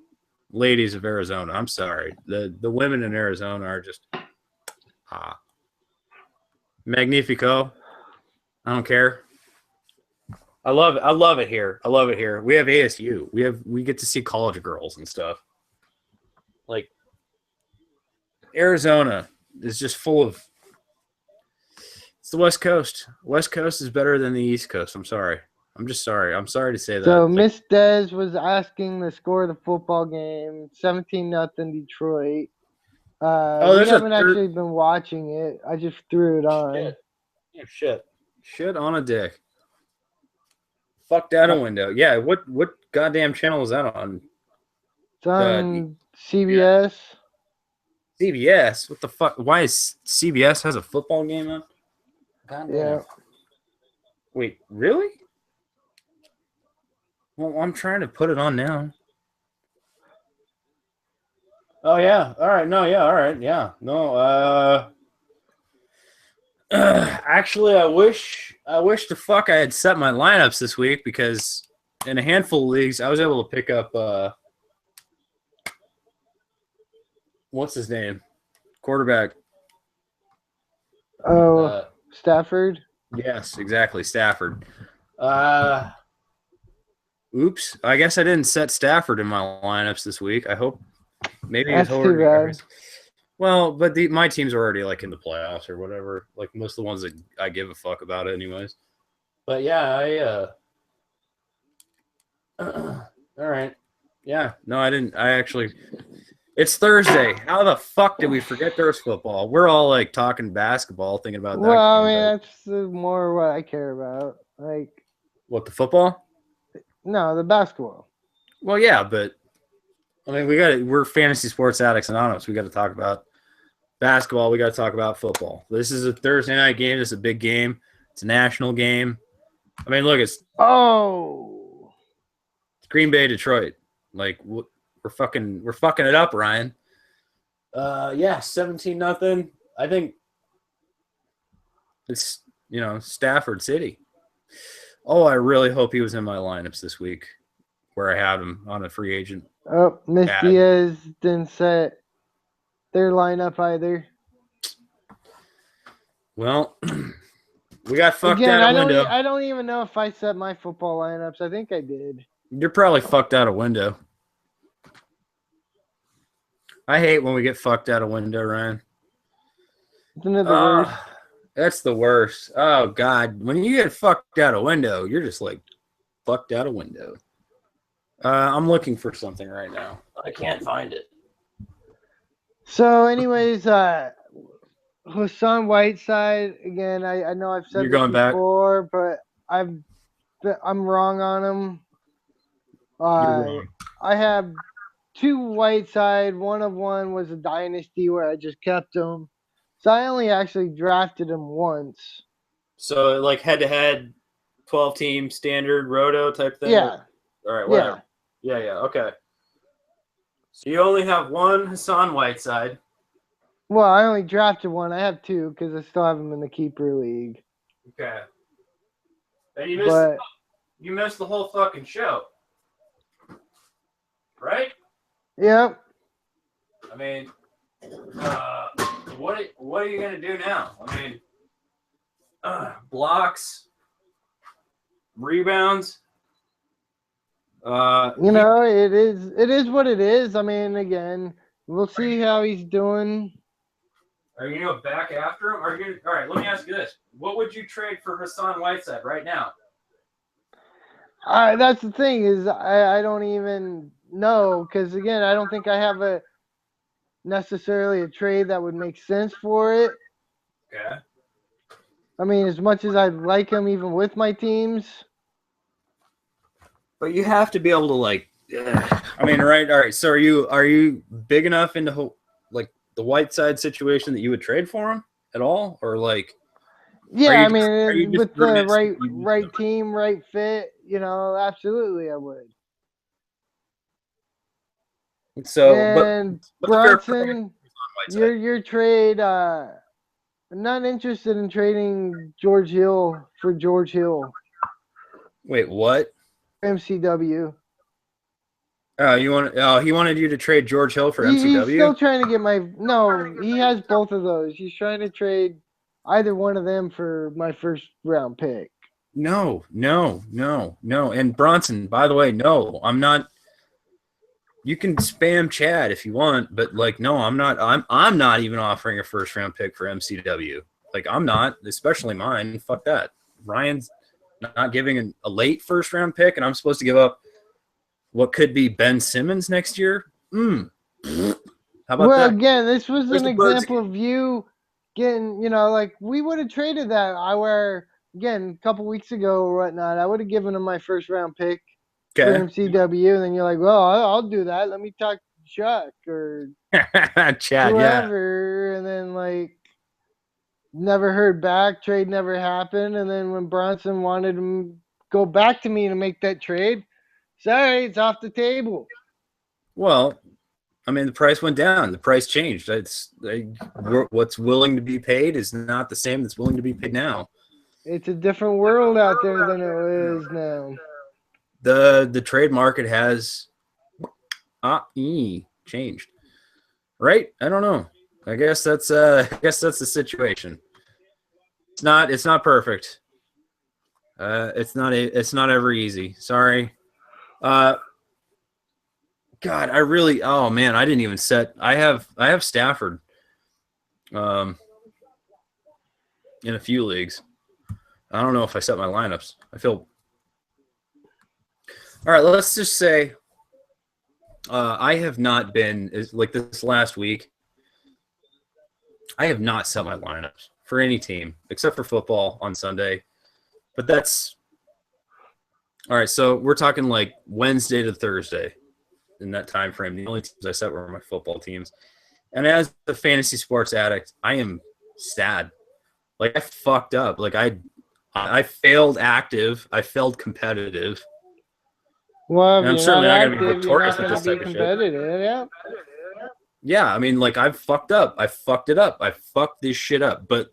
ladies of Arizona. I'm sorry. The women in Arizona are just magnifico. I don't care. I love it here. We have ASU. We get to see college girls and stuff. Like Arizona is just full of. It's the West Coast. West Coast is better than the East Coast. I'm sorry. I'm just sorry. I'm sorry to say that. So Miss Des was asking the score of the football game, 17-0 Detroit. We haven't actually been watching it. I just threw it on. Shit on a dick. Fucked out a window. Yeah, what goddamn channel is that on? It's on CBS. CBS? What the fuck? Why is CBS has a football game on? Goddamn. Yeah. Wait, really? Well, I'm trying to put it on now. Oh yeah. All right. No. Yeah. All right. Yeah. No. Actually, I wish the fuck I had set my lineups this week because in a handful of leagues I was able to pick up what's his name? Quarterback. Oh, Stafford? Yes, exactly, Stafford. Oops. I guess I didn't set Stafford in my lineups this week. I hope maybe that's too bad. Well, but my teams are already like in the playoffs or whatever. Like most of the ones that I give a fuck about, anyways. But yeah, all right. Yeah, no, I didn't. I actually. It's Thursday. How the fuck did we forget there was football? We're all like talking basketball, thinking about that. Well, I mean, that's more what I care about. Like what, the football? No, the basketball. Well, yeah, but I mean, we're Fantasy Sports Addicts Anonymous. We got to talk about basketball. We got to talk about football. This is a Thursday night game. This is a big game. It's a national game. I mean, look, it's Green Bay, Detroit. Like we're fucking it up, Ryan. Yeah, 17-0. I think it's Stafford City. Oh, I really hope he was in my lineups this week, where I had him on a free agent. Oh, Miss Diaz didn't set their lineup either. Well, we got fucked out of window. I don't even know if I set my football lineups. I think I did. You're probably fucked out of window. I hate when we get fucked out of window, Ryan. Isn't it the worst? That's the worst. Oh, God. When you get fucked out of window, you're just like fucked out of window. I'm looking for something right now. I can't find it. So, anyways, Hassan Whiteside again. I know I've said You're this going back. before, but I'm wrong on him. You're wrong. I have two Whiteside. One was a dynasty where I just kept him. So I only actually drafted him once. So like head-to-head, 12-team standard roto type thing. Yeah. All right. Whatever. Yeah. Okay. So you only have one Hassan Whiteside. Well, I only drafted one. I have two because I still have him in the keeper league. Okay. And you missed the whole fucking show, right? Yep. I mean, what are you gonna do now? I mean, blocks, rebounds. It is what it is. I mean, again, we'll see how he's doing. Are you gonna go back after him? All right, let me ask you this: what would you trade for Hassan Whiteside right now? That's the thing is I don't even know because again I don't think I have necessarily a trade that would make sense for it. Okay. I mean, as much as I like him, even with my teams. But you have to be able to like. I mean, right? All right. So are you big enough into like the Whiteside situation that you would trade for him at all, or like? Yeah, I mean, with the right team, right fit, absolutely I would. So, and but Bronson, your trade. I'm not interested in trading George Hill for George Hill. Wait, what? MCW. Oh, he wanted you to trade George Hill for MCW? He's still trying to get no, he has both of those. He's trying to trade either one of them for my first round pick. No. And Bronson, by the way, no, I'm not. You can spam Chad if you want, but like, no, I'm not. I'm not even offering a first round pick for MCW. Like, I'm not, especially mine. Fuck that. Ryan's not giving a late first round pick, and I'm supposed to give up what could be Ben Simmons next year. How about that? Again, this was an example of you getting, like we would have traded that. Again, a couple weeks ago or whatnot, I would have given him my first round pick for MCW, and then you're like, well, I'll do that. Let me talk to Chuck or Chad, whoever, and then like never heard back. Trade never happened, and then when Bronson wanted to go back to me to make that trade, sorry, it's off the table. Well, I mean, the price went down. The price changed. What's willing to be paid is not the same that's willing to be paid now. It's a different world out there than it is now. The trade market has changed, right? I don't know. I guess that's the situation. It's not perfect. It's not ever easy. Sorry. God, oh man, I didn't even set. I have Stafford, in a few leagues. I don't know if I set my lineups. All right, let's just say I have not been like this last week. I have not set my lineups for any team except for football on Sunday. But that's all right. So we're talking like Wednesday to Thursday in that time frame. The only teams I set were my football teams. And as a fantasy sports addict, I am sad. Like I fucked up. Like I failed active. I failed competitive. Well, and I'm certainly not going to be victorious with this type of shit. Yeah. Yeah, I mean, like I've fucked up. I fucked it up. I fucked this shit up. But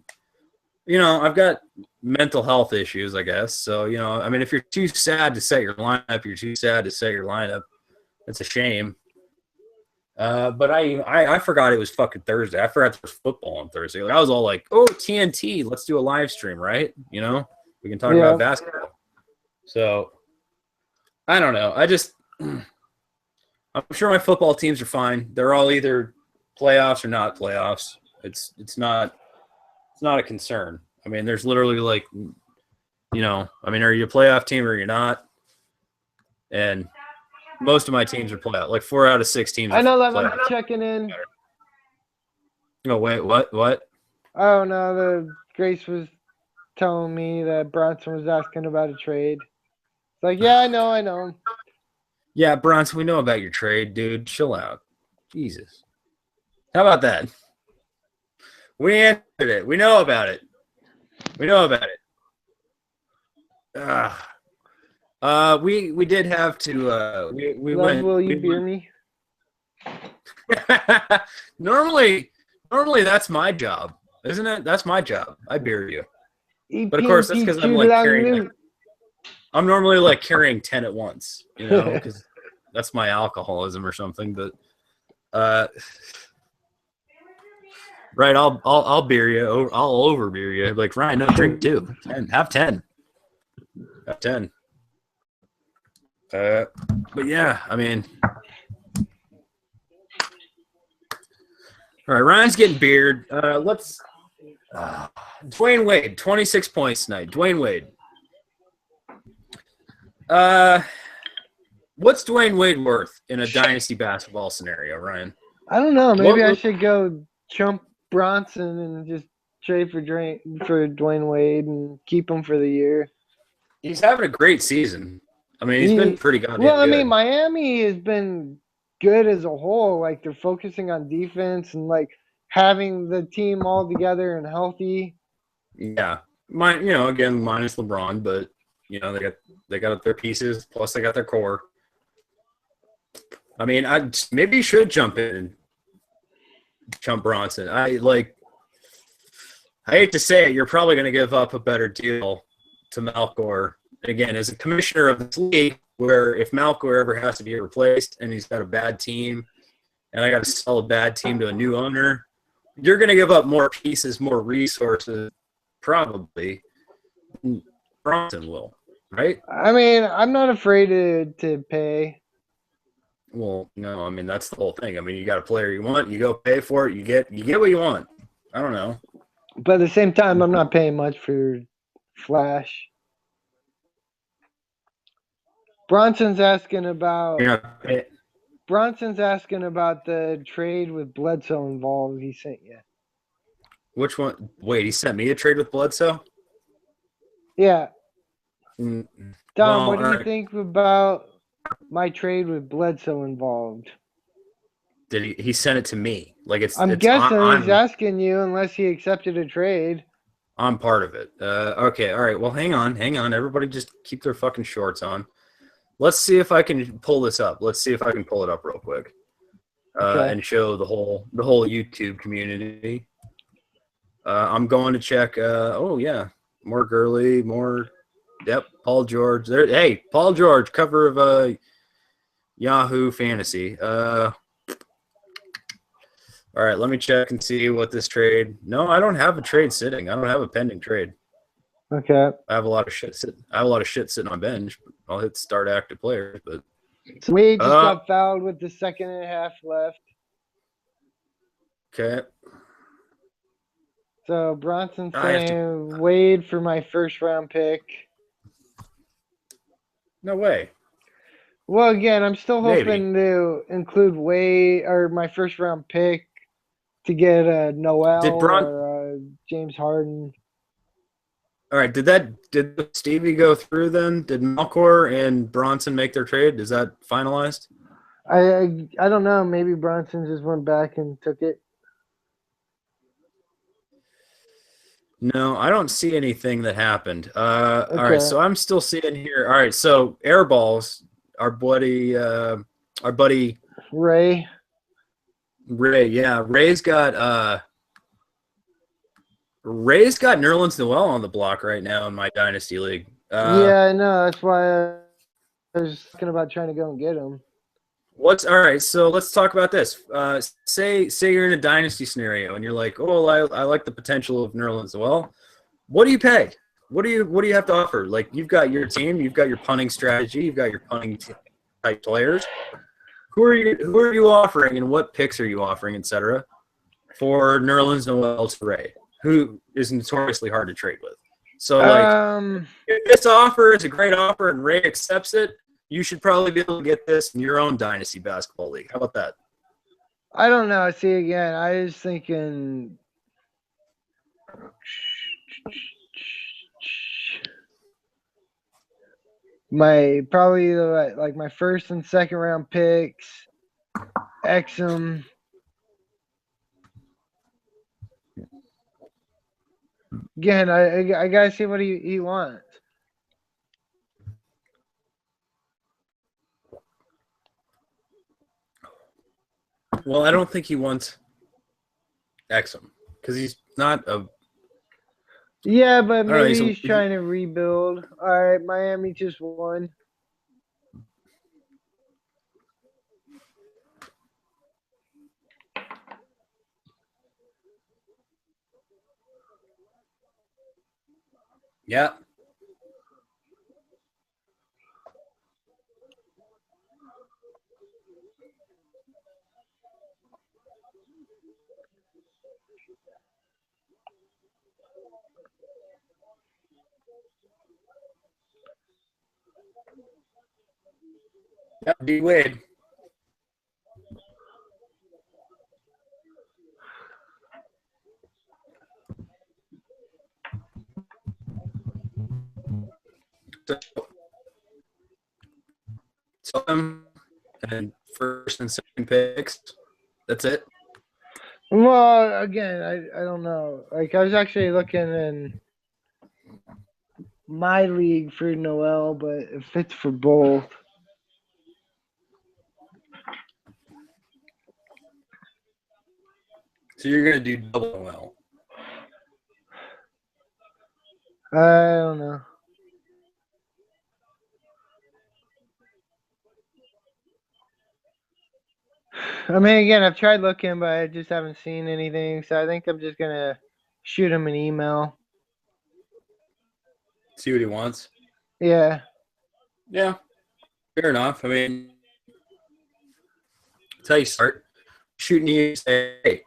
I've got mental health issues, I guess. So I mean, if you're too sad to set your lineup, you're too sad to set your lineup. It's a shame. But I forgot it was fucking Thursday. I forgot there was football on Thursday. Like, I was all like, "Oh, TNT, let's do a live stream, right? We can talk about basketball." So I don't know. I'm sure my football teams are fine. They're all either playoffs or not playoffs. It's not a concern. I mean, there's literally like, I mean, are you a playoff team or you're not? And most of my teams are playoff. Like 4 out of 6 teams. I know that I'm checking in. Oh wait, what? Oh no, the Grace was telling me that Bronson was asking about a trade. It's like, yeah, I know. Yeah, Bronson, we know about your trade, dude. Chill out. Jesus. How about that? We answered it. We know about it. We know about it. We did have to we Love, went will you we beer me? normally that's my job, isn't it? That's my job. I beer you. But of course that's because I'm like carrying I'm normally like carrying 10 at once, you know, because that's my alcoholism or something. But right, I'll beer you. I'll over beer you. Like, Ryan, no, drink 2. 10. Have 10. Have 10. But yeah, I mean, all right, Ryan's getting beard. Let's Dwayne Wade, 26 points tonight. Dwayne Wade. What's Dwayne Wade worth in a dynasty basketball scenario, Ryan? I don't know. Maybe I should go chump Bronson and just trade for Dwayne Wade and keep him for the year. He's having a great season. I mean, he's been pretty goddamn good. I mean, Miami has been good as a whole. Like, they're focusing on defense and, like, having the team all together and healthy. Yeah. Again, minus LeBron, but, they got their pieces, plus they got their core. I mean, maybe you should jump in and jump Bronson. I hate to say it, you're probably going to give up a better deal to Malcor. Again, as a commissioner of this league, where if Malcor ever has to be replaced and he's got a bad team and I got to sell a bad team to a new owner, you're going to give up more pieces, more resources, probably. Bronson will, right? I mean, I'm not afraid to pay. Well, no, I mean, that's the whole thing. I mean, you got a player you want, you go pay for it, you get what you want. I don't know. But at the same time, I'm not paying much for Flash. Bronson's asking about the trade with Bledsoe involved. He sent you. Which one? Wait, he sent me a trade with Bledsoe? Yeah. Dom, what do you right. think about my trade with Bledsoe involved? Did he sent it to me? Like I'm guessing he's asking you unless he accepted a trade. I'm part of it. Okay, all right. Well, hang on. Everybody just keep their fucking shorts on. Let's see if I can pull this up. Let's see if I can pull it up real quick. Okay. And show the whole YouTube community. I'm going to check oh yeah. More Gurley, more Paul George. Hey, Paul George, cover of Yahoo Fantasy. All right, let me check and see what this trade. No, I don't have a trade sitting. I don't have a pending trade. Okay. I have a lot of shit sitting on bench. I'll hit start active players, but so Wade just got fouled with the second and a half left. Okay. So Bronson's saying Wade for my first round pick. No way. Well, again, I'm still hoping to include Wade or my first round pick to get Noel or James Harden. All right. Did Stevie go through then? Did Malcor and Bronson make their trade? Is that finalized? I don't know. Maybe Bronson just went back and took it. No, I don't see anything that happened. Okay. All right, so I'm still seeing here. All right, so Airballs, our buddy Ray. Yeah, Ray's got Nerlens Noel on the block right now in my dynasty league. Yeah, I know. That's why I was thinking about trying to go and get him. All right, so let's talk about this. Say you're in a dynasty scenario and you're like, oh, I like the potential of Nerlens Noel. What do you pay? What do you have to offer? Like, you've got your team, you've got your punting strategy, you've got your punting type players. Who are you offering, and what picks are you offering, etc. for Nerlens Noel to Ray, who is notoriously hard to trade with? So, like, if this offer is a great offer and Ray accepts it, you should probably be able to get this in your own dynasty basketball league. How about that? I don't know. See, again, I was thinking probably like my first and second round picks, Exum. Again, I gotta see what he wants. Well, I don't think he wants Exum because he's not a. Yeah, but maybe Know, he's trying to rebuild. All right, Miami just won. Yeah. Yeah, D Wade. So and first and second picks. That's it. Well, again, I don't know. Like I was actually looking in my league for Noel, but it fits for both. So you're gonna do double Noel. I don't know. I mean, again, I've tried looking, but I just haven't seen anything. So I think I'm just gonna shoot him an email. See what he wants. Yeah. Yeah. Fair enough. I mean, that's how you start. Shooting you say, hey,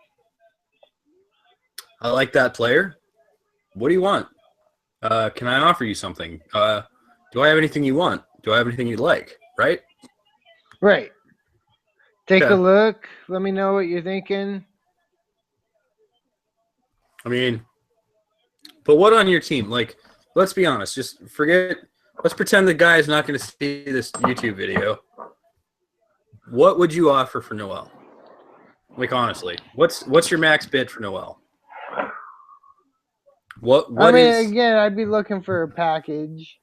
I like that player. What do you want? Can I offer you something? Do I have anything you want? Do I have anything you'd like? Right? Right. Take Okay. a look. Let me know what you're thinking. I mean, but what on your team? Like, let's be honest. Just forget. Let's pretend the guy is not going to see this YouTube video. What would you offer for Noel? Like, honestly, what's your max bid for Noel? What I mean, is again, I'd be looking for a package.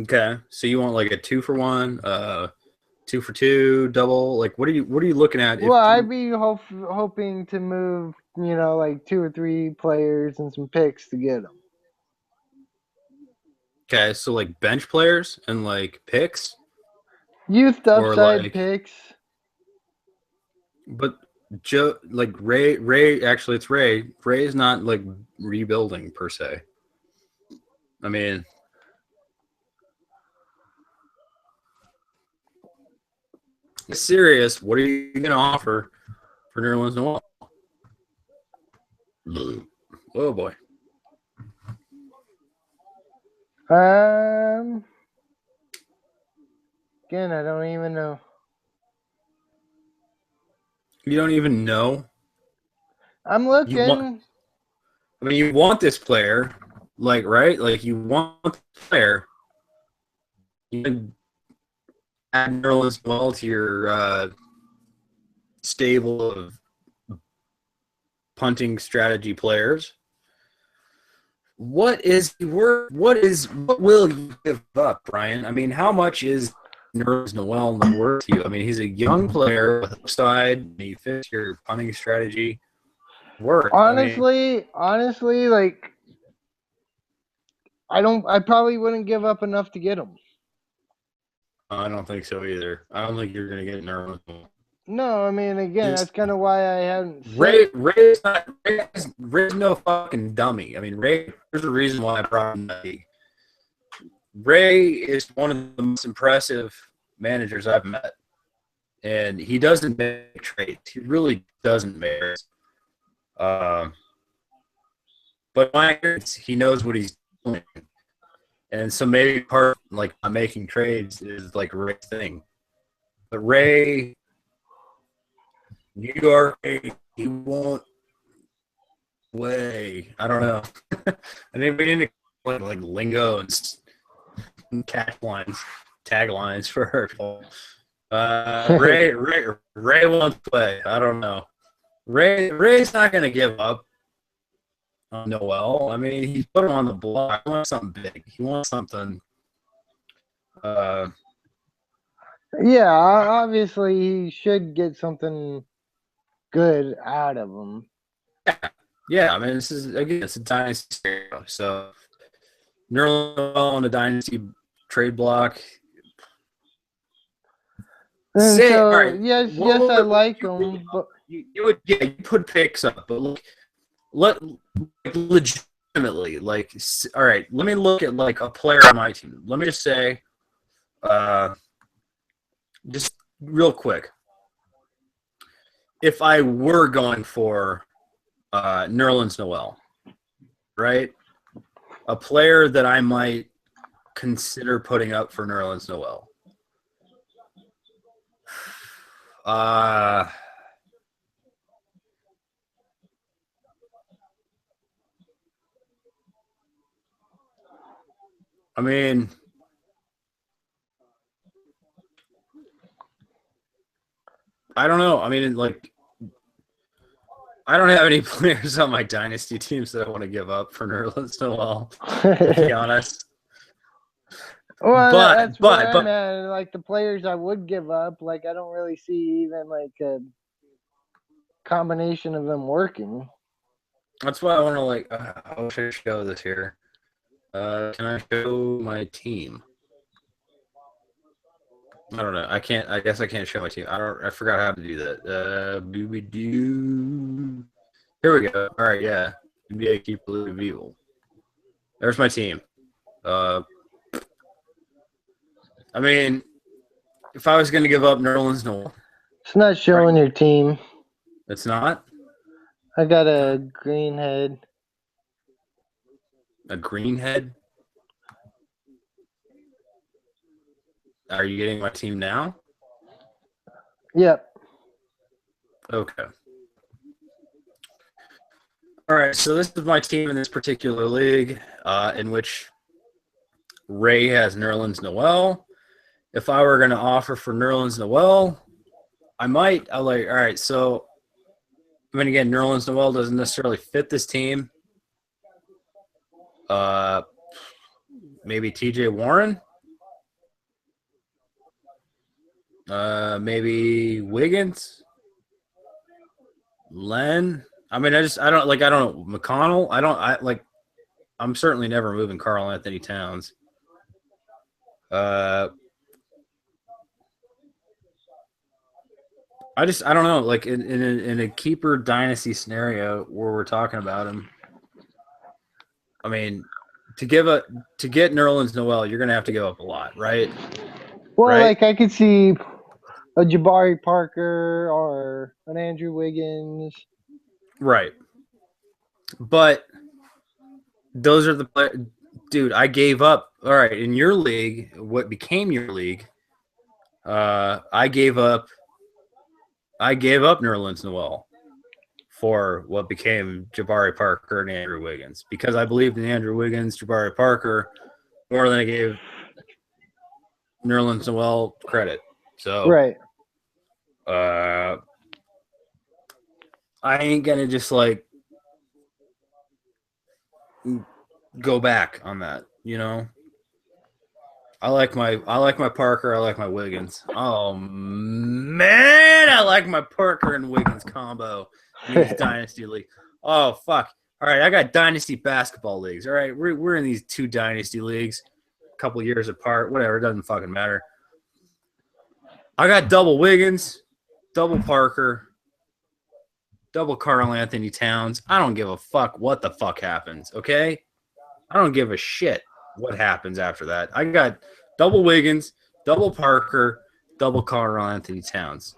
okay? So you want like a 2-for-1, 2-for-2, double? Like, what are you looking at? Well, I'd be hoping to move, like 2 or 3 players and some picks to get them. Okay, so like bench players and like picks, Youth or upside like, picks. but Joe, like Ray. Actually, it's Ray. Ray is not like rebuilding per se. I mean, serious. What are you gonna offer for Nerlens Noel? Oh boy. Again, I don't even know. You don't even know. I'm looking. You want this player, like, right? Like, you want the player. You can add Nerlens Noel to your stable of punting strategy players. What will you give up, Brian? I mean, how much is Nerlens Noel worth to you? I mean, he's a young player with upside. He fits your punting strategy. Honestly, like I probably wouldn't give up enough to get him. I don't think so either. I don't think you're going to get Nerlens. No, I mean, again, that's kind of why I haven't. Ray's no fucking dummy. I mean, Ray. There's a reason why I brought him to the league. Ray is one of the most impressive managers I've met, and he doesn't make trades. He really doesn't make trades. But he knows what he's doing, and so maybe part like not making trades is like Ray's thing. But Ray New York, he won't way. I don't know. I think we need to like lingo and taglines for her. Ray won't play. I don't know. Ray's not gonna give up on Noel. I mean, he put him on the block. He wants something big. He wants something. Yeah, obviously he should get something good out of him. Yeah, I mean, this is again, it's a dynasty scenario. So Nerlens on a dynasty trade block. And Say, so all right, yes, I like him, but you would, yeah, you put picks up, but look, legitimately, like, all right, let me look at like a player on my team. Let me just say, just real quick, if I were going for Nerlens Noel, right, a player that I might consider putting up for Nerlens Noel. I mean, I don't know. I mean, like, I don't have any players on my dynasty teams that I want to give up for Nerlens Noel, to be honest. Well, that's what I meant. Like the players I would give up, like I don't really see even like a combination of them working. That's why I want to like. How should I show this here? Can I show my team? I don't know. I can't. I guess I can't show my team. I forgot how to do that. Do. Here we go. All right. Yeah. NBA keep evil. There's my team. I mean, if I was going to give up Nerlens Noel, it's not showing your team. It's not. I got a green head. A green head? Are you getting my team now? Yep. Okay. All right, so this is my team in this particular league, in which Ray has Nerlens Noel. If I were going to offer for Nerlens Noel, I might. All right, so, I mean, again, Nerlens Noel doesn't necessarily fit this team. Maybe TJ Warren. Maybe Wiggins. Len. I mean, I don't know. McConnell. I'm certainly never moving Karl Anthony Towns. I don't know. Like in a keeper dynasty scenario where we're talking about him, I mean, to get Nerlens Noel, you're gonna have to give up a lot, right? Well, right? like I could see a Jabari Parker or an Andrew Wiggins. Right. But those are the players. Dude, I gave up. All right, in your league, what became your league, I gave up Nerlens Noel for what became Jabari Parker and Andrew Wiggins because I believed in Andrew Wiggins, Jabari Parker more than I gave Nerlens Noel credit. So, right. I ain't gonna just like go back on that, you know. I like my Parker. I like my Wiggins. Oh man, I like my Parker and Wiggins combo in these dynasty league. Oh fuck! All right, I got dynasty basketball leagues. All right, we're in these two dynasty leagues, a couple years apart. Whatever, it doesn't fucking matter. I got double Wiggins, double Parker, double Karl Anthony Towns. I don't give a fuck what the fuck happens. Okay, I don't give a shit what happens after that. I got double Wiggins, double Parker, double Karl Anthony Towns.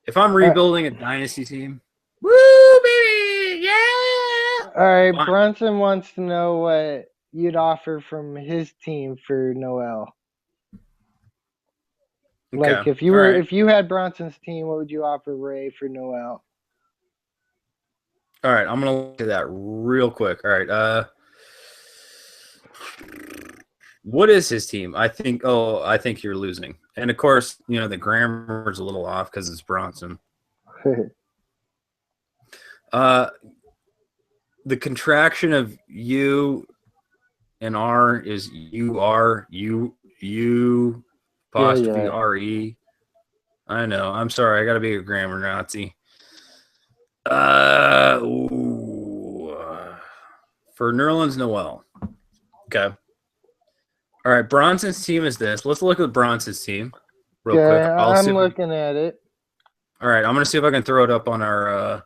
If I'm rebuilding a dynasty team, woo, baby, yeah. All right, fine. Brunson wants to know what you'd offer from his team for Noel. Okay. Like if you had Bronson's team, what would you offer Ray for Noel? All right, I'm gonna look at that real quick. All right. What is his team? I think you're losing. And of course, the grammar's a little off because it's Bronson. The contraction of U and R is U apostrophe RE. I know. I'm sorry. I got to be a grammar Nazi. For Nerlens Noel. Okay. All right. Bronson's team is this. Let's look at Bronson's team real quick. I'm looking at it. All right. I'm going to see if I can throw it up on our.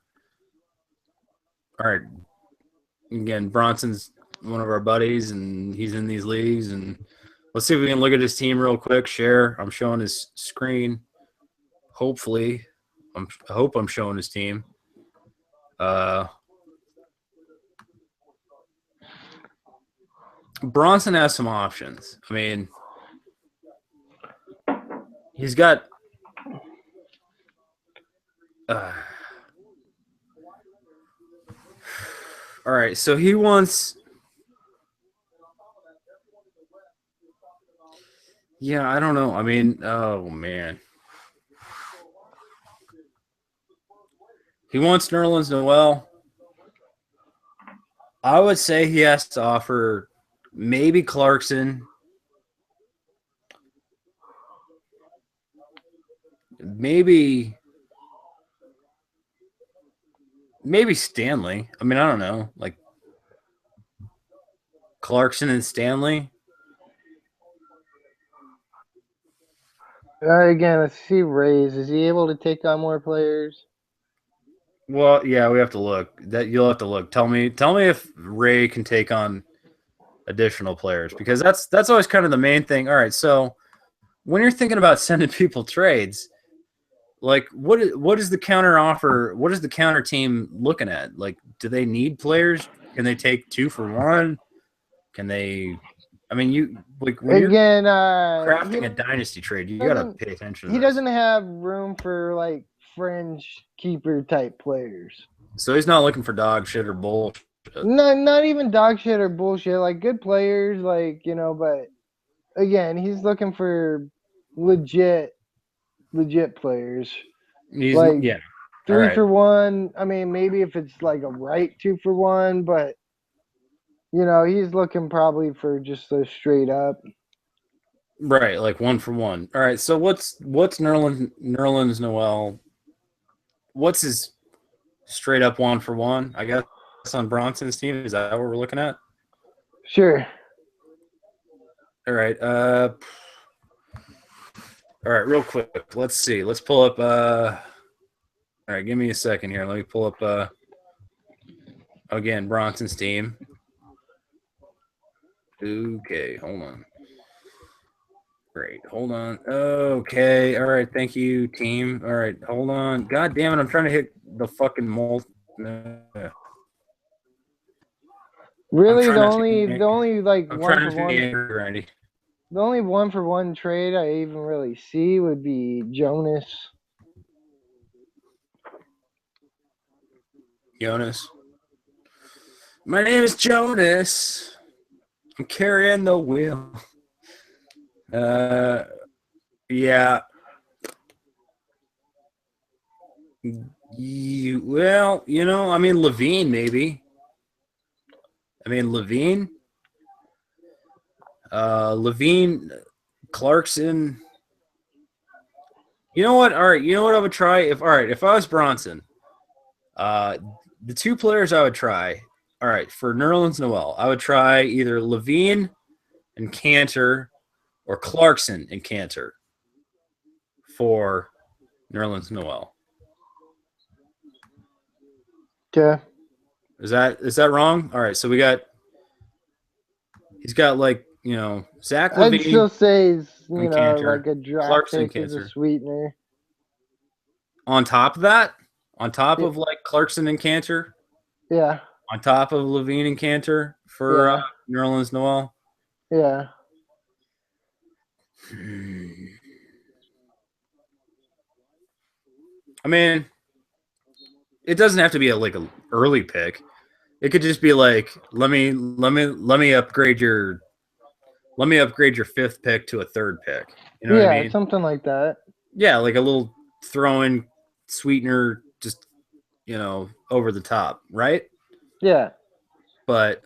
All right. Again, Bronson's one of our buddies, and he's in these leagues. And let's see if we can look at his team real quick. Share. I'm showing his screen. Hopefully. I hope I'm showing his team. Bronson has some options. I mean, he's got all right, so he wants I don't know. I mean, oh man. He wants Nerlens Noel. I would say he has to offer maybe Clarkson. Maybe Stanley. I mean, I don't know. Like Clarkson and Stanley. Again, let's see Rays. Is he able to take on more players? Well, yeah, we have to look. You'll have to look. Tell me if Ray can take on additional players, because that's always kind of the main thing. All right, so when you're thinking about sending people trades, like what is the counter offer? What is the counter team looking at? Like, do they need players? Can they take 2 for 1? Can they? I mean, you like when again you're crafting a dynasty trade, you got to pay attention. He doesn't have room for like fringe keeper type players. So he's not looking for dog shit or bullshit. No, not even dog shit or bullshit. Like good players, like but again, he's looking for legit players. He's, like 3 for 1. I mean, maybe if it's like a right 2 for 1, but he's looking probably for just a straight up. Right, like 1 for 1. All right, so what's Nerlens Noel? What's his straight up 1 for 1? I guess on Bronson's team. Is that what we're looking at? Sure. All right. All right, real quick. Let's see. Let's pull up. All right, give me a second here. Let me pull up. Again, Bronson's team. Okay, hold on. Great. Hold on. Okay. All right. Thank you, team. All right. Hold on. God damn it. I'm trying to hit the fucking mold. Really, the only like I'm 1 trying for to 1. be angry, Randy. The only 1 for 1 trade I even really see would be Jonas. My name is Jonas. I'm carrying the wheel. Yeah. Well, I mean, Levine, maybe. Levine, Clarkson. You know what? All right. You know what I would try? If I was Bronson, the 2 players I would try. All right, for Nerlens Noel, I would try either Levine and Cantor or Clarkson and Cantor for Nerlens Noel. Okay. Is that wrong? All right, so he's got like, Zach Levine. I'd still say he's, Cantor, like a draft Clarkson, pick as a Cantor. sweetener. On top of that, of like Clarkson and Cantor. Yeah. On top of Levine and Cantor for Nerlens Noel. Yeah. I mean, it doesn't have to be like a early pick. It could just be like, let me upgrade your fifth pick to a third pick. You know what I Yeah, mean? something like that. Yeah, like a little throw-in sweetener, just over the top, right? Yeah. But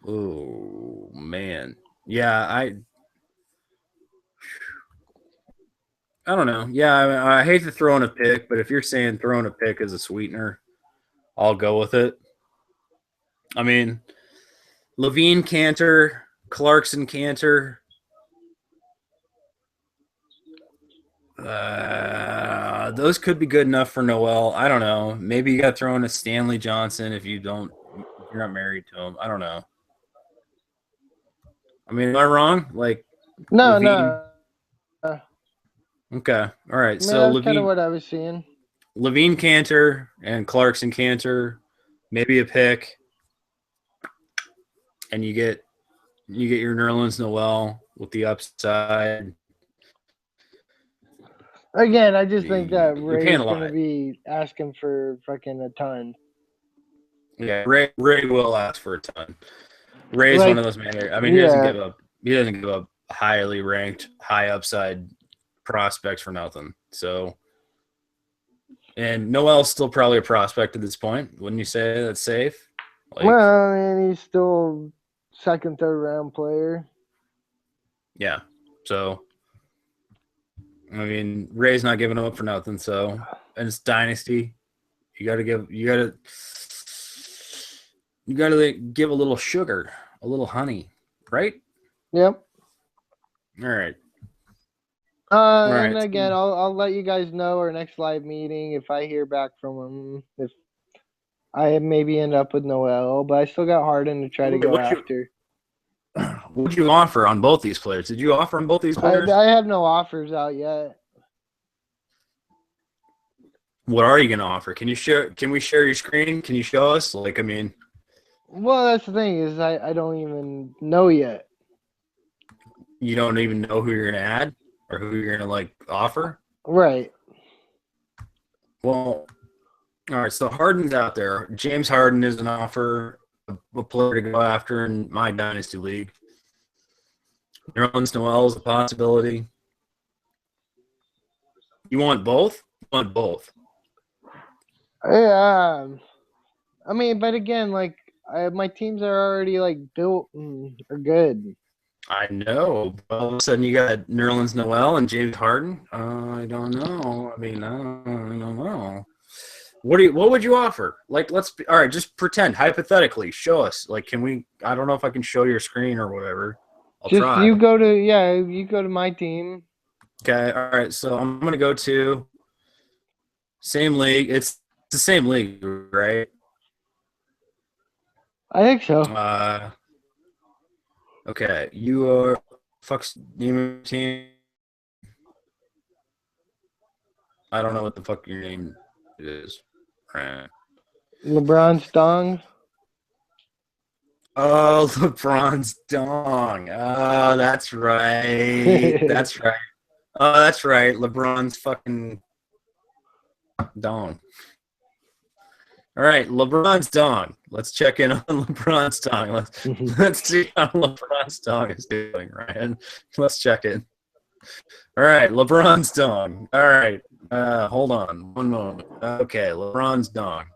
oh man, yeah, I don't know. Yeah, I hate to throw in a pick, but if you're saying throwing a pick as a sweetener, I'll go with it. I mean, Levine Cantor, Clarkson Cantor. Those could be good enough for Noel. I don't know. Maybe you got to throw in a Stanley Johnson if you're not married to him. I don't know. I mean, am I wrong? Like No, Levine. no. Okay. All right. I mean, So that's kind of what I was seeing. Levine Cantor and Clarkson Cantor, maybe a pick, and you get your Nerlens Noel with the upside. Again, I just think that You're paying Ray's a going to lot. be asking for fucking a ton. Yeah, Ray will ask for a ton. Ray's Like, one of those men. I mean, yeah. he doesn't give up highly ranked, high upside prospects for nothing. So, and Noel's still probably a prospect at this point. Wouldn't you say that's safe? Like, Well, I mean, he's still second, third round player. yeah. So, I mean, Ray's not giving up for nothing. So, and it's dynasty. You got to give a little sugar, a little honey, right? Yep. All right. And again, I'll let you guys know our next live meeting if I hear back from him. If I maybe end up with Noel, but I still got Harden to try to go after. What did you offer on both these players? Did you offer on both these players? I have no offers out yet. What are you going to offer? Can we share your screen? Can you show us? Like, I mean, well, that's the thing is I don't even know yet. You don't even know who you're going to add or who you're going to like offer? Right. Well, all right. So Harden's out there. James Harden is an offer, a player to go after in my dynasty league. Nerlens Noel is a possibility. You want both? You want both? Yeah. I mean, but again, like my teams are already like built and are good. I know. All of a sudden, you got Nerlens Noel and James Harden. I don't know. I mean, I don't know. What would you offer? Like, all right. Just pretend hypothetically. Show us. Like, can we? I don't know if I can show your screen or whatever. I'll try. You go to my team. Okay. All right. So I'm gonna go to same league. It's the same league, right? I think so. Okay. You are fuck's name of your team. I don't know what the fuck your name is. Right. LeBron's dong. Oh, LeBron's dong. Oh, that's right. That's right. Oh, that's right. LeBron's fucking dong. All right, LeBron's dong. Let's check in on LeBron's dong. Let's see how LeBron's dong is doing, Ryan. Let's check in. All right, LeBron's dong. All right, hold on one moment. Okay, LeBron's dong.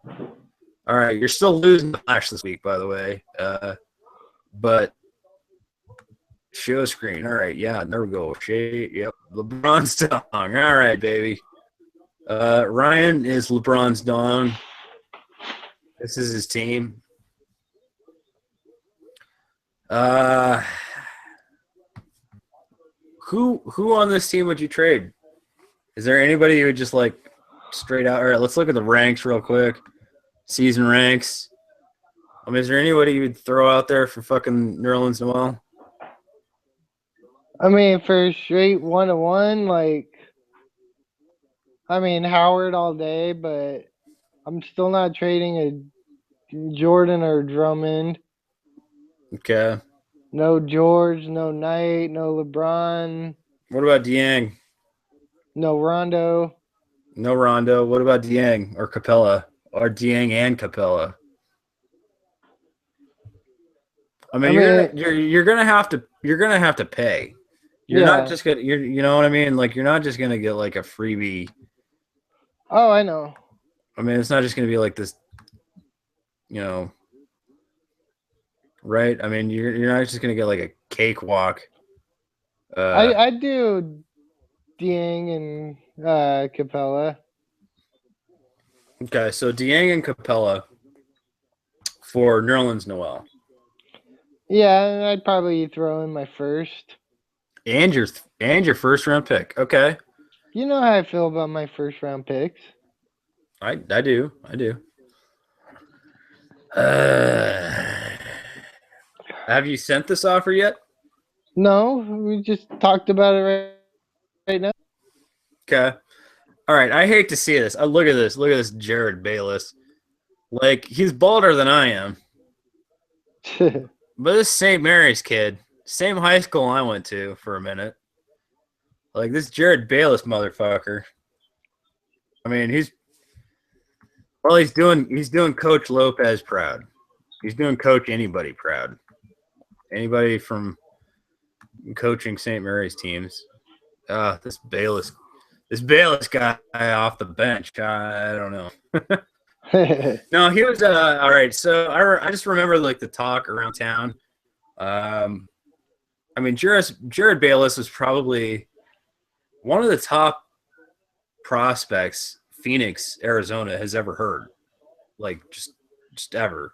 All right, you're still losing the Flash this week, by the way. But show screen. All right, yeah, there we go. Yep, LeBron's dong. All right, baby. Ryan is LeBron's dong. This is his team. Who on this team would you trade? Is there anybody who would just like straight out? All right, let's look at the ranks real quick. Season ranks. I mean, is there anybody you would throw out there for fucking Nerlens Noel? I mean, for straight 1-1, like, I mean, Howard all day, but I'm still not trading a Jordan or Drummond. Okay. No George, no Knight, no LeBron. What about Dieng? No Rondo. No Rondo. What about Dieng or Capella or Dieng and Capella? I mean, you're gonna have to pay. You're not just gonna you know what I mean? Like you're not just gonna get like a freebie. Oh, I know. I mean, it's not just gonna be like this, you know, right? I mean, you're not just gonna get like a cakewalk. I do Dieng and Capella. Okay, so Dieng and Capella for Nerlens Noel. Yeah, and I'd probably throw in my first. And your first round pick. Okay. You know how I feel about my first round picks. I do. Have you sent this offer yet? No, we just talked about it right now. Okay. All right. I hate to see this. Look at this. Look at this Jared Bayless. Like, he's balder than I am. But this St. Mary's kid, same high school I went to for a minute. Like, this Jared Bayless motherfucker. I mean, he's doing Coach Lopez proud. He's doing Coach anybody proud. Anybody from coaching St. Mary's teams. This Bayless guy off the bench. I don't know. No, he was all right. So I just remember like the talk around town. I mean, Jared Bayless was probably one of the top prospects Phoenix, Arizona has ever heard. Like just ever.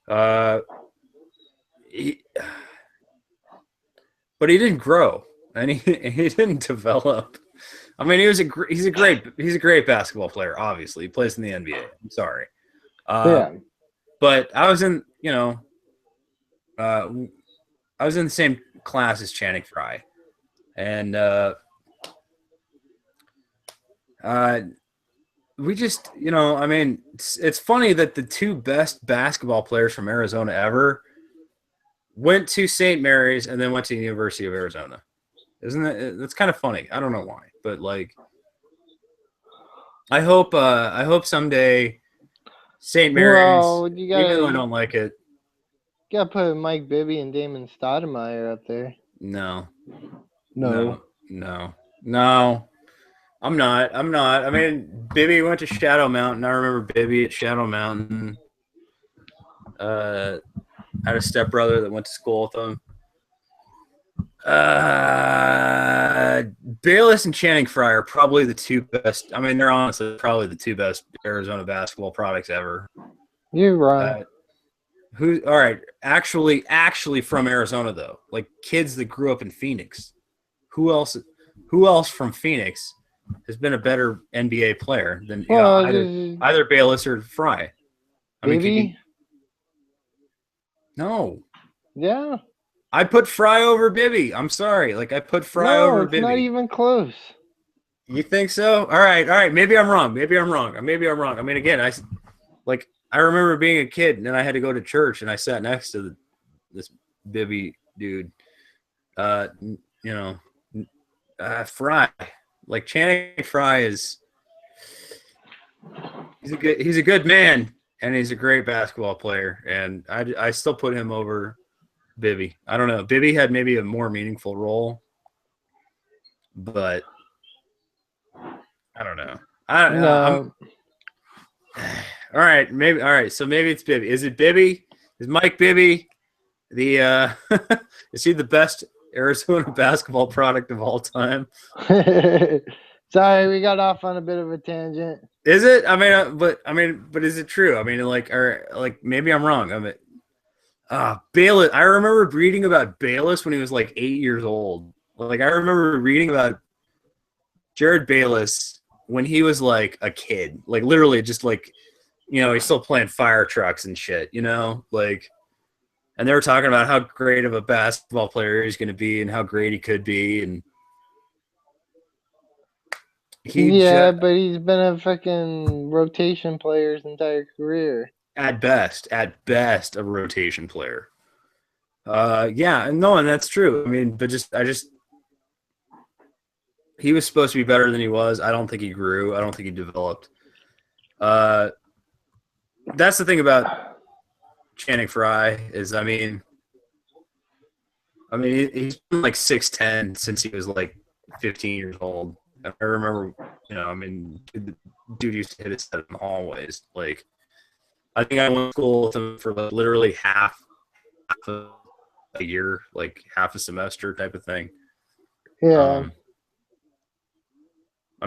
But he didn't grow and he didn't develop. I mean, he's a great basketball player. Obviously, he plays in the NBA. I'm sorry, but I was in I was in the same class as Channing Frye, and we just I mean, it's funny that the two best basketball players from Arizona ever went to St. Mary's and then went to the University of Arizona. Isn't that? That's kind of funny. I don't know why, but like, I hope someday St. Mary's. Well, even though I don't like it, you gotta put Mike Bibby and Damon Stoudemire up there. No. No. I'm not. I mean, Bibby went to Shadow Mountain. I remember Bibby at Shadow Mountain. Had a stepbrother that went to school with him. Bayless and Channing Frye are probably the two best. I mean, they're honestly probably the two best Arizona basketball products ever. You're right. All right, actually from Arizona though, like kids that grew up in Phoenix. Who else from Phoenix has been a better NBA player than either Bayless or Frye? I mean, no. Yeah. I put Frye over Bibby. I'm sorry. Like, I put Frye over Bibby. No, it's not even close. You think so? All right. Maybe I'm wrong. I mean, again, I remember being a kid, and then I had to go to church, and I sat next to this Bibby dude. Frye. Like, Channing Frye he's a good man, and he's a great basketball player, and I still put him over Bibby. I don't know. Bibby had maybe a more meaningful role, but I don't know. No. All right, maybe. All right, so maybe it's Bibby. Is it Bibby? Is Mike Bibby is he the best Arizona basketball product of all time? Sorry, we got off on a bit of a tangent. Is it? I mean, but is it true? I mean, like maybe I'm wrong. I mean, Bayless. I remember reading about Bayless when he was like 8 years old. Like, I remember reading about Jared Bayless when he was like a kid, like literally just like, he's still playing fire trucks and shit, like, and they were talking about how great of a basketball player he's going to be and how great he could be. And but he's been a fucking rotation player his entire career. At best, a rotation player. And that's true. I mean, but he was supposed to be better than he was. I don't think he grew. I don't think he developed. That's the thing about Channing Frye is, I mean, he's been like 6'10" since he was like 15 years old. I remember, dude used to hit his head in the hallways. Like, I think I went to school with him for like literally half a year, like half a semester type of thing. Yeah.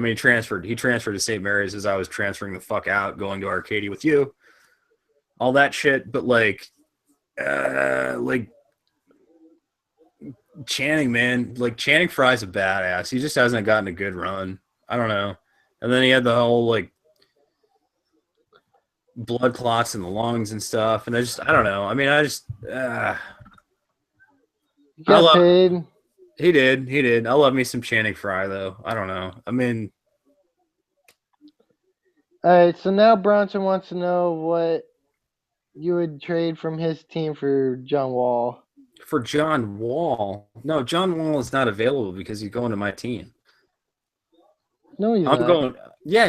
He transferred to St. Mary's as I was transferring the fuck out, going to Arcadia with you. All that shit, but like Channing, man, like Channing Frye's a badass. He just hasn't gotten a good run. I don't know. And then he had the whole like blood clots in the lungs and stuff. And I don't know. I got paid. He did. I love me some Channing Frye though. I don't know. All right. So now Bronson wants to know what you would trade from his team for John Wall. For John Wall? No, John Wall is not available because he's going to my team. No, he's not. Going. Yeah.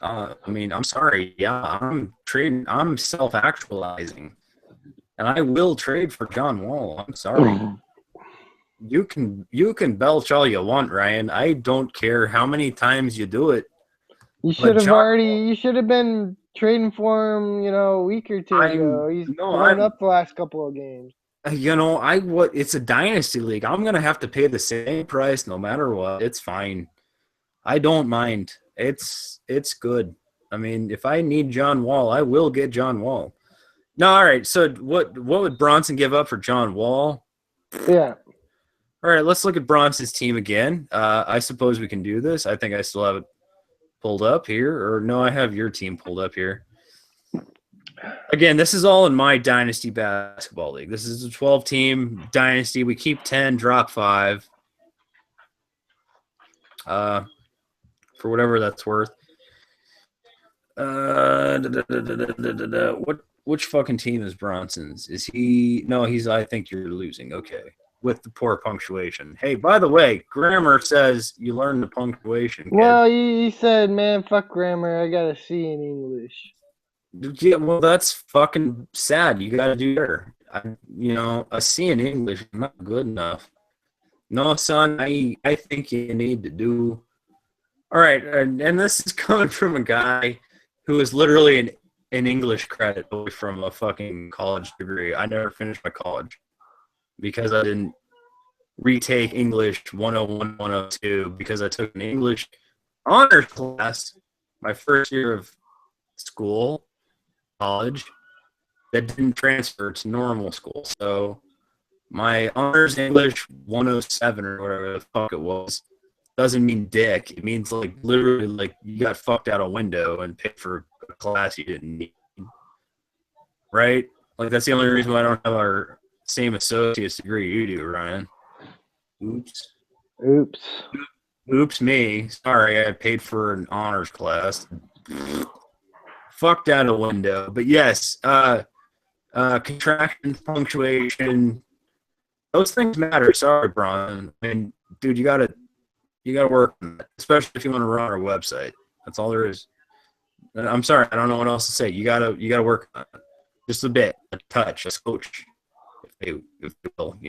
I'm sorry. Yeah, I'm trading. I'm self-actualizing, and I will trade for John Wall. I'm sorry. You can belch all you want, Ryan. I don't care how many times you do it. You should have been trading for him, a week or two ago. He's blown up the last couple of games. It's a dynasty league. I'm gonna have to pay the same price no matter what. It's fine. I don't mind. It's good. If I need John Wall, I will get John Wall. No, all right. So what would Bronson give up for John Wall? Yeah. All right, let's look at Bronson's team again. I suppose we can do this. I think I still have it pulled up here. Or no, I have your team pulled up here. Again, this is all in my Dynasty Basketball League. This is a 12-team Dynasty. We keep 10, drop 5. For whatever that's worth. Which fucking team is Bronson's? Is he? No, he's. I think you're losing. Okay, with the poor punctuation. Hey, by the way, grammar says you learn the punctuation. Kid. Well, he said, "Man, fuck grammar. I got a C in English." Yeah, well, that's fucking sad. You got to do better. A C in English is not good enough. No, son, I think you need to do. All right, and this is coming from a guy who is literally an English credit away from a fucking college degree. I never finished my college because I didn't retake English 101, 102 because I took an English honors class my first year of college, that didn't transfer to normal school. So my honors English 107 or whatever the fuck it was doesn't mean dick. It means like literally like you got fucked out a window and paid for a class you didn't need. Right? Like that's the only reason why I don't have our same associate's degree you do, Ryan. Oops me. Sorry, I paid for an honors class. Fucked out a window. But yes, contraction, punctuation, those things matter. Sorry, Brian. Dude, you gotta work on that, especially if you want to run our website. That's all there is. I'm sorry, I don't know what else to say. You gotta work on it. Just a bit, a touch, a scotch, if you will,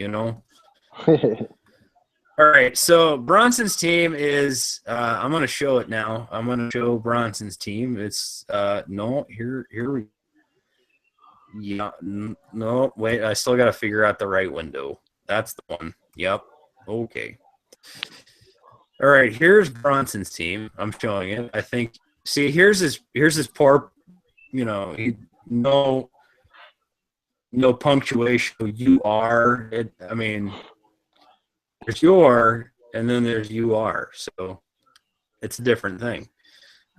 All right, so Bronson's team is I'm gonna show it now. I'm gonna show Bronson's team. It's here we no, wait, I still gotta figure out the right window. That's the one. Yep. Okay. All right, here's Bronson's team. I'm showing it. I think here's his poor, no punctuation. You are. There's your, and then there's you are. So it's a different thing.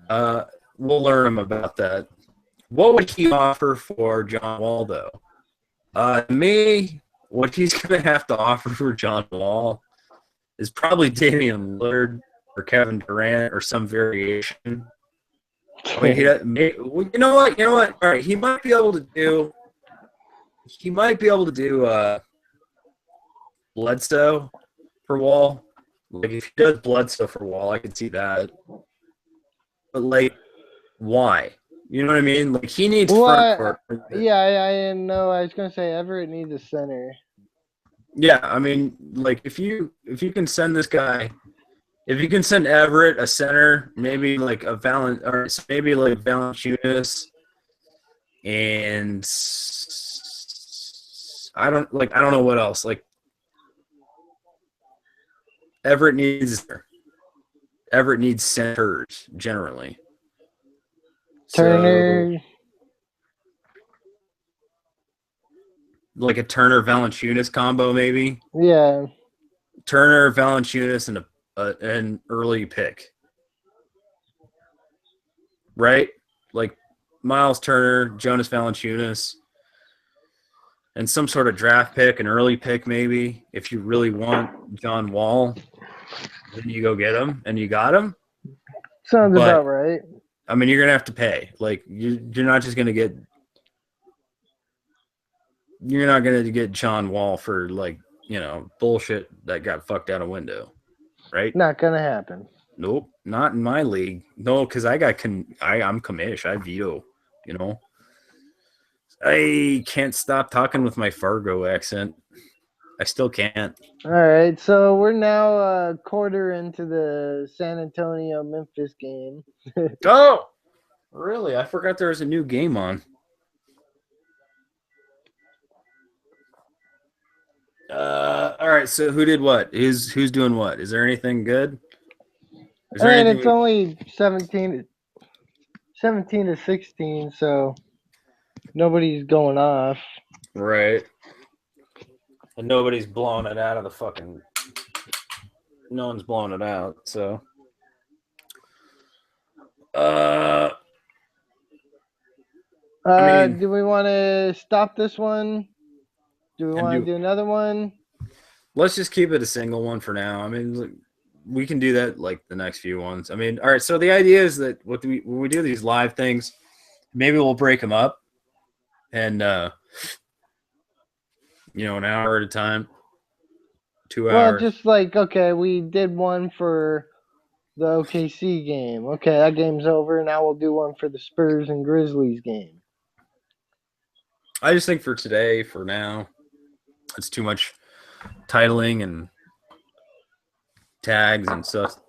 We'll learn him about that. What would he offer for John Wall, though? What he's going to have to offer for John Wall is probably Damian Lillard or Kevin Durant or some variation. You know what? All right, he might be able to do Bledsoe for Wall. Like if he does Bledsoe for Wall, I could see that. But like, why? You know what I mean? Like he needs front What? court. Yeah, I didn't know. I was gonna say Everett needs a center. Yeah, I mean, like if you can send this guy, if you can send Everett a center, maybe like a maybe like Valanciunas, and I don't know what else. Like Everett needs centers generally. Turner. So, like a Turner Valanciunas combo, maybe. Yeah. Turner Valanciunas and an early pick, right? Like Miles Turner, Jonas Valanciunas, and some sort of draft pick, an early pick, maybe. If you really want John Wall, then you go get him, and you got him. Sounds But about right. I mean, you're gonna have to pay. Like you're not just gonna get. You're not gonna get John Wall for like bullshit that got fucked out a window, right? Not gonna happen. Nope, not in my league. No, because I'm commish. I veto. I can't stop talking with my Fargo accent. I still can't. All right, so we're now a quarter into the San Antonio Memphis game. Oh, really? I forgot there was a new game on. All right. So who did what? Who's doing what? Is there anything good? Is there And anything? it's only 17 to 16, so nobody's going off. Right. And nobody's blowing it out of the fucking. No one's blowing it out. So. I mean, do we want to stop this one? Do we want to do another one? Let's just keep it a single one for now. I mean, we can do that like the next few ones. I mean, all right. So the idea is that when we do these live things, maybe we'll break them up, and an hour at a time, 2 hours. Well, just like okay, we did one for the OKC game. Okay, that game's over. Now we'll do one for the Spurs and Grizzlies game. I just think for today, for now, it's too much titling and tags and stuff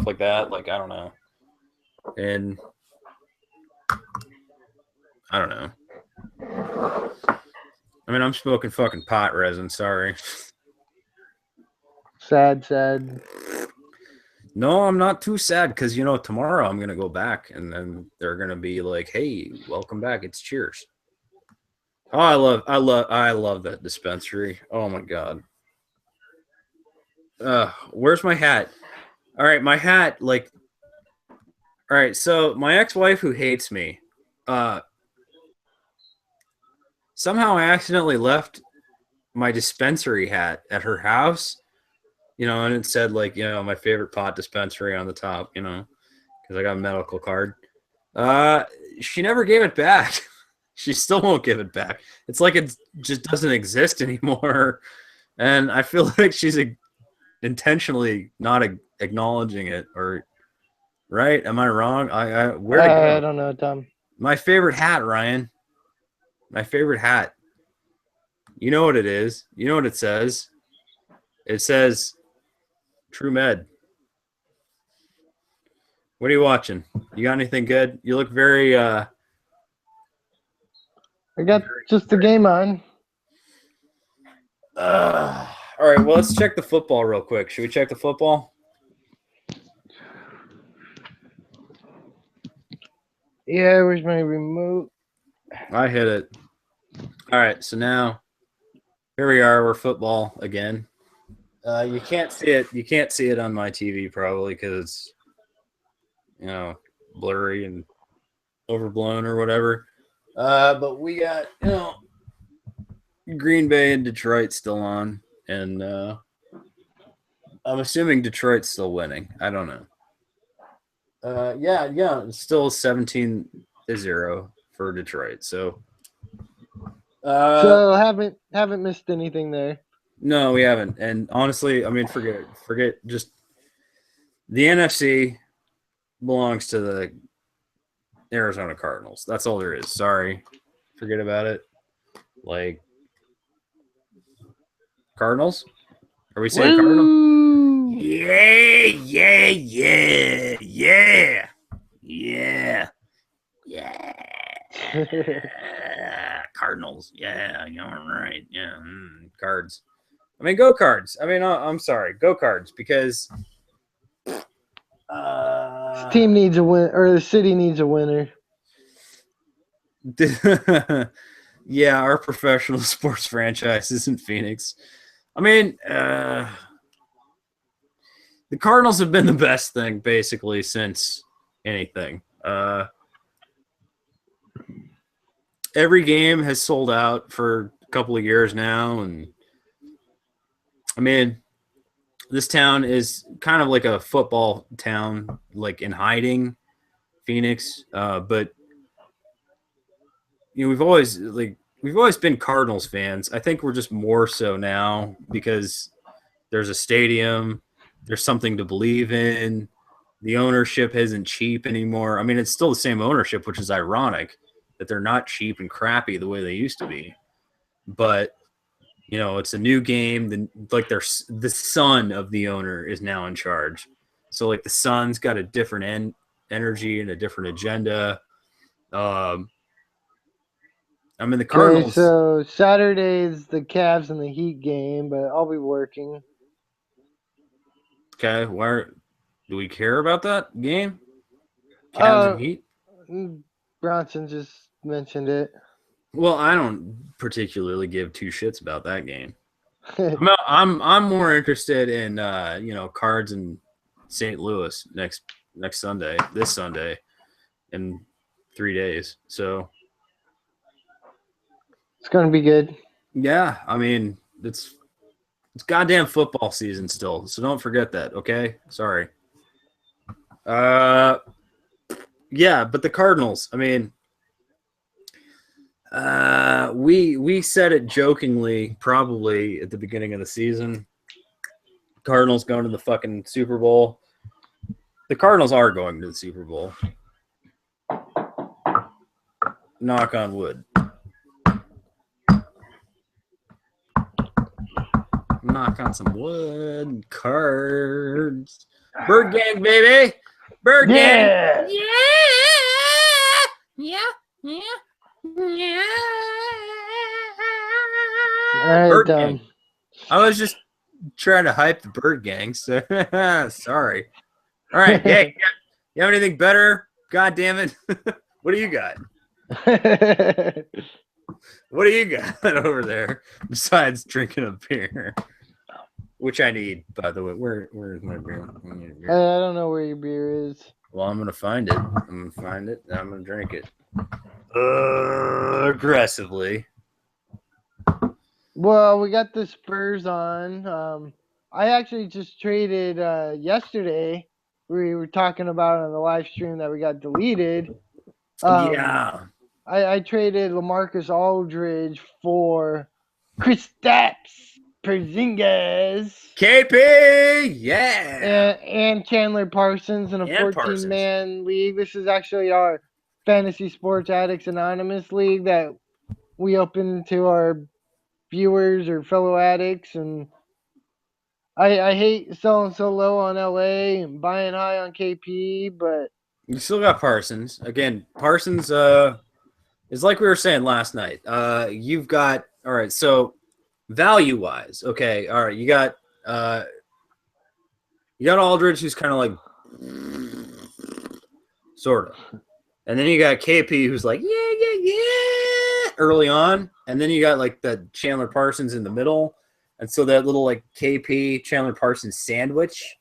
like that. Like, I don't know. And I don't know. I mean, I'm smoking fucking pot resin. Sorry. Sad. No, I'm not too sad because, tomorrow I'm going to go back and then they're going to be like, hey, welcome back. It's Cheers. Oh, I love that dispensary. Oh my God. Where's my hat? All right, my hat, like, all right, so my ex-wife who hates me, somehow I accidentally left my dispensary hat at her house, and it said like, my favorite pot dispensary on the top, because I got a medical card. She never gave it back. She still won't give it back. It's like it just doesn't exist anymore. And I feel like she's intentionally not acknowledging it, or right? Am I wrong? Where to go? I don't know, Tom. My favorite hat, Ryan. My favorite hat. You know what it is. You know what it says. It says True Med. What are you watching? You got anything good? You look very I got just the game on. All right, well, let's check the football real quick. Should we check the football? Yeah, where's my remote? I hit it. All right, so now here we are. We're football again. You can't see it. You can't see it on my TV probably because it's blurry and overblown or whatever. But we got Green Bay and Detroit still on, and I'm assuming Detroit's still winning. I don't know. Yeah, it's still 17-0 for Detroit. So, so haven't missed anything there. No, we haven't. And honestly, I mean, forget. Just The NFC belongs to the Arizona Cardinals. That's all there is. Sorry. Forget about it. Like, Cardinals? Are we saying Cardinals? Woo! Yeah, yeah, yeah, yeah, yeah, yeah. Cardinals. Yeah, you're right. Yeah, Cards. I mean, go Cards. I mean, I'm sorry, go Cards because This team needs a win, or the city needs a winner. yeah, our professional sports franchise is in Phoenix. I mean, the Cardinals have been the best thing basically since anything. Every game has sold out for a couple of years now, and I mean, this town is kind of like a football town, like in hiding, Phoenix. But you know, we've always been Cardinals fans. I think we're just more so now because there's a stadium, there's something to believe in. The ownership isn't cheap anymore. I mean, it's still the same ownership, which is ironic that they're not cheap and crappy the way they used to be. But you know, it's a new game. The son of the owner is now in charge. So like the son's got a different energy and a different agenda. I mean, the Okay, Cardinals. so Saturday is the Cavs and the Heat game, but I'll be working. Okay, where do we care about that game? Cavs and Heat? Bronson just mentioned it. Well, I don't particularly give two shits about that game. I'm more interested in you know, Cards in St. Louis next Sunday, this Sunday, in 3 days. So It's gonna be good. yeah, I mean it's goddamn football season still, so don't forget that. Okay, sorry. Yeah, but the Cardinals. I mean, we said it jokingly probably at the beginning of the season. Cardinals going to the fucking Super Bowl. The Cardinals are going to the Super Bowl. Knock on wood. Knock on some wood. Cards. Bird gang, baby. Bird gang. Yeah. Yeah. All right, Bird Tom. gang. I was just trying to hype the Bird gang. So sorry. All right. Hey, you have anything better? God damn it. What do you got? What do you got over there besides drinking a beer? Which I need, by the way. Where's my beer? I need a beer. I don't know where your beer is. Well, I'm gonna find it. I'm gonna drink it. Aggressively. Well, we got the Spurs on. I actually just traded yesterday. We were talking about on the live stream that we got deleted. Yeah. I traded LaMarcus Aldridge for Kristaps Porzingis. KP, yeah. And Chandler Parsons in a 14-man league. This is actually our Fantasy Sports Addicts Anonymous league that we open to our viewers or fellow addicts. And I hate selling so low on LA and buying high on KP, but you still got Parsons. Again, Parsons is like we were saying last night. You've got, all right, so value wise, okay, all right, you got Aldridge, who's kind of like sort of, and then you got KP, who's like yeah early on, and then you got like the Chandler Parsons in the middle, and so that little like KP Chandler Parsons sandwich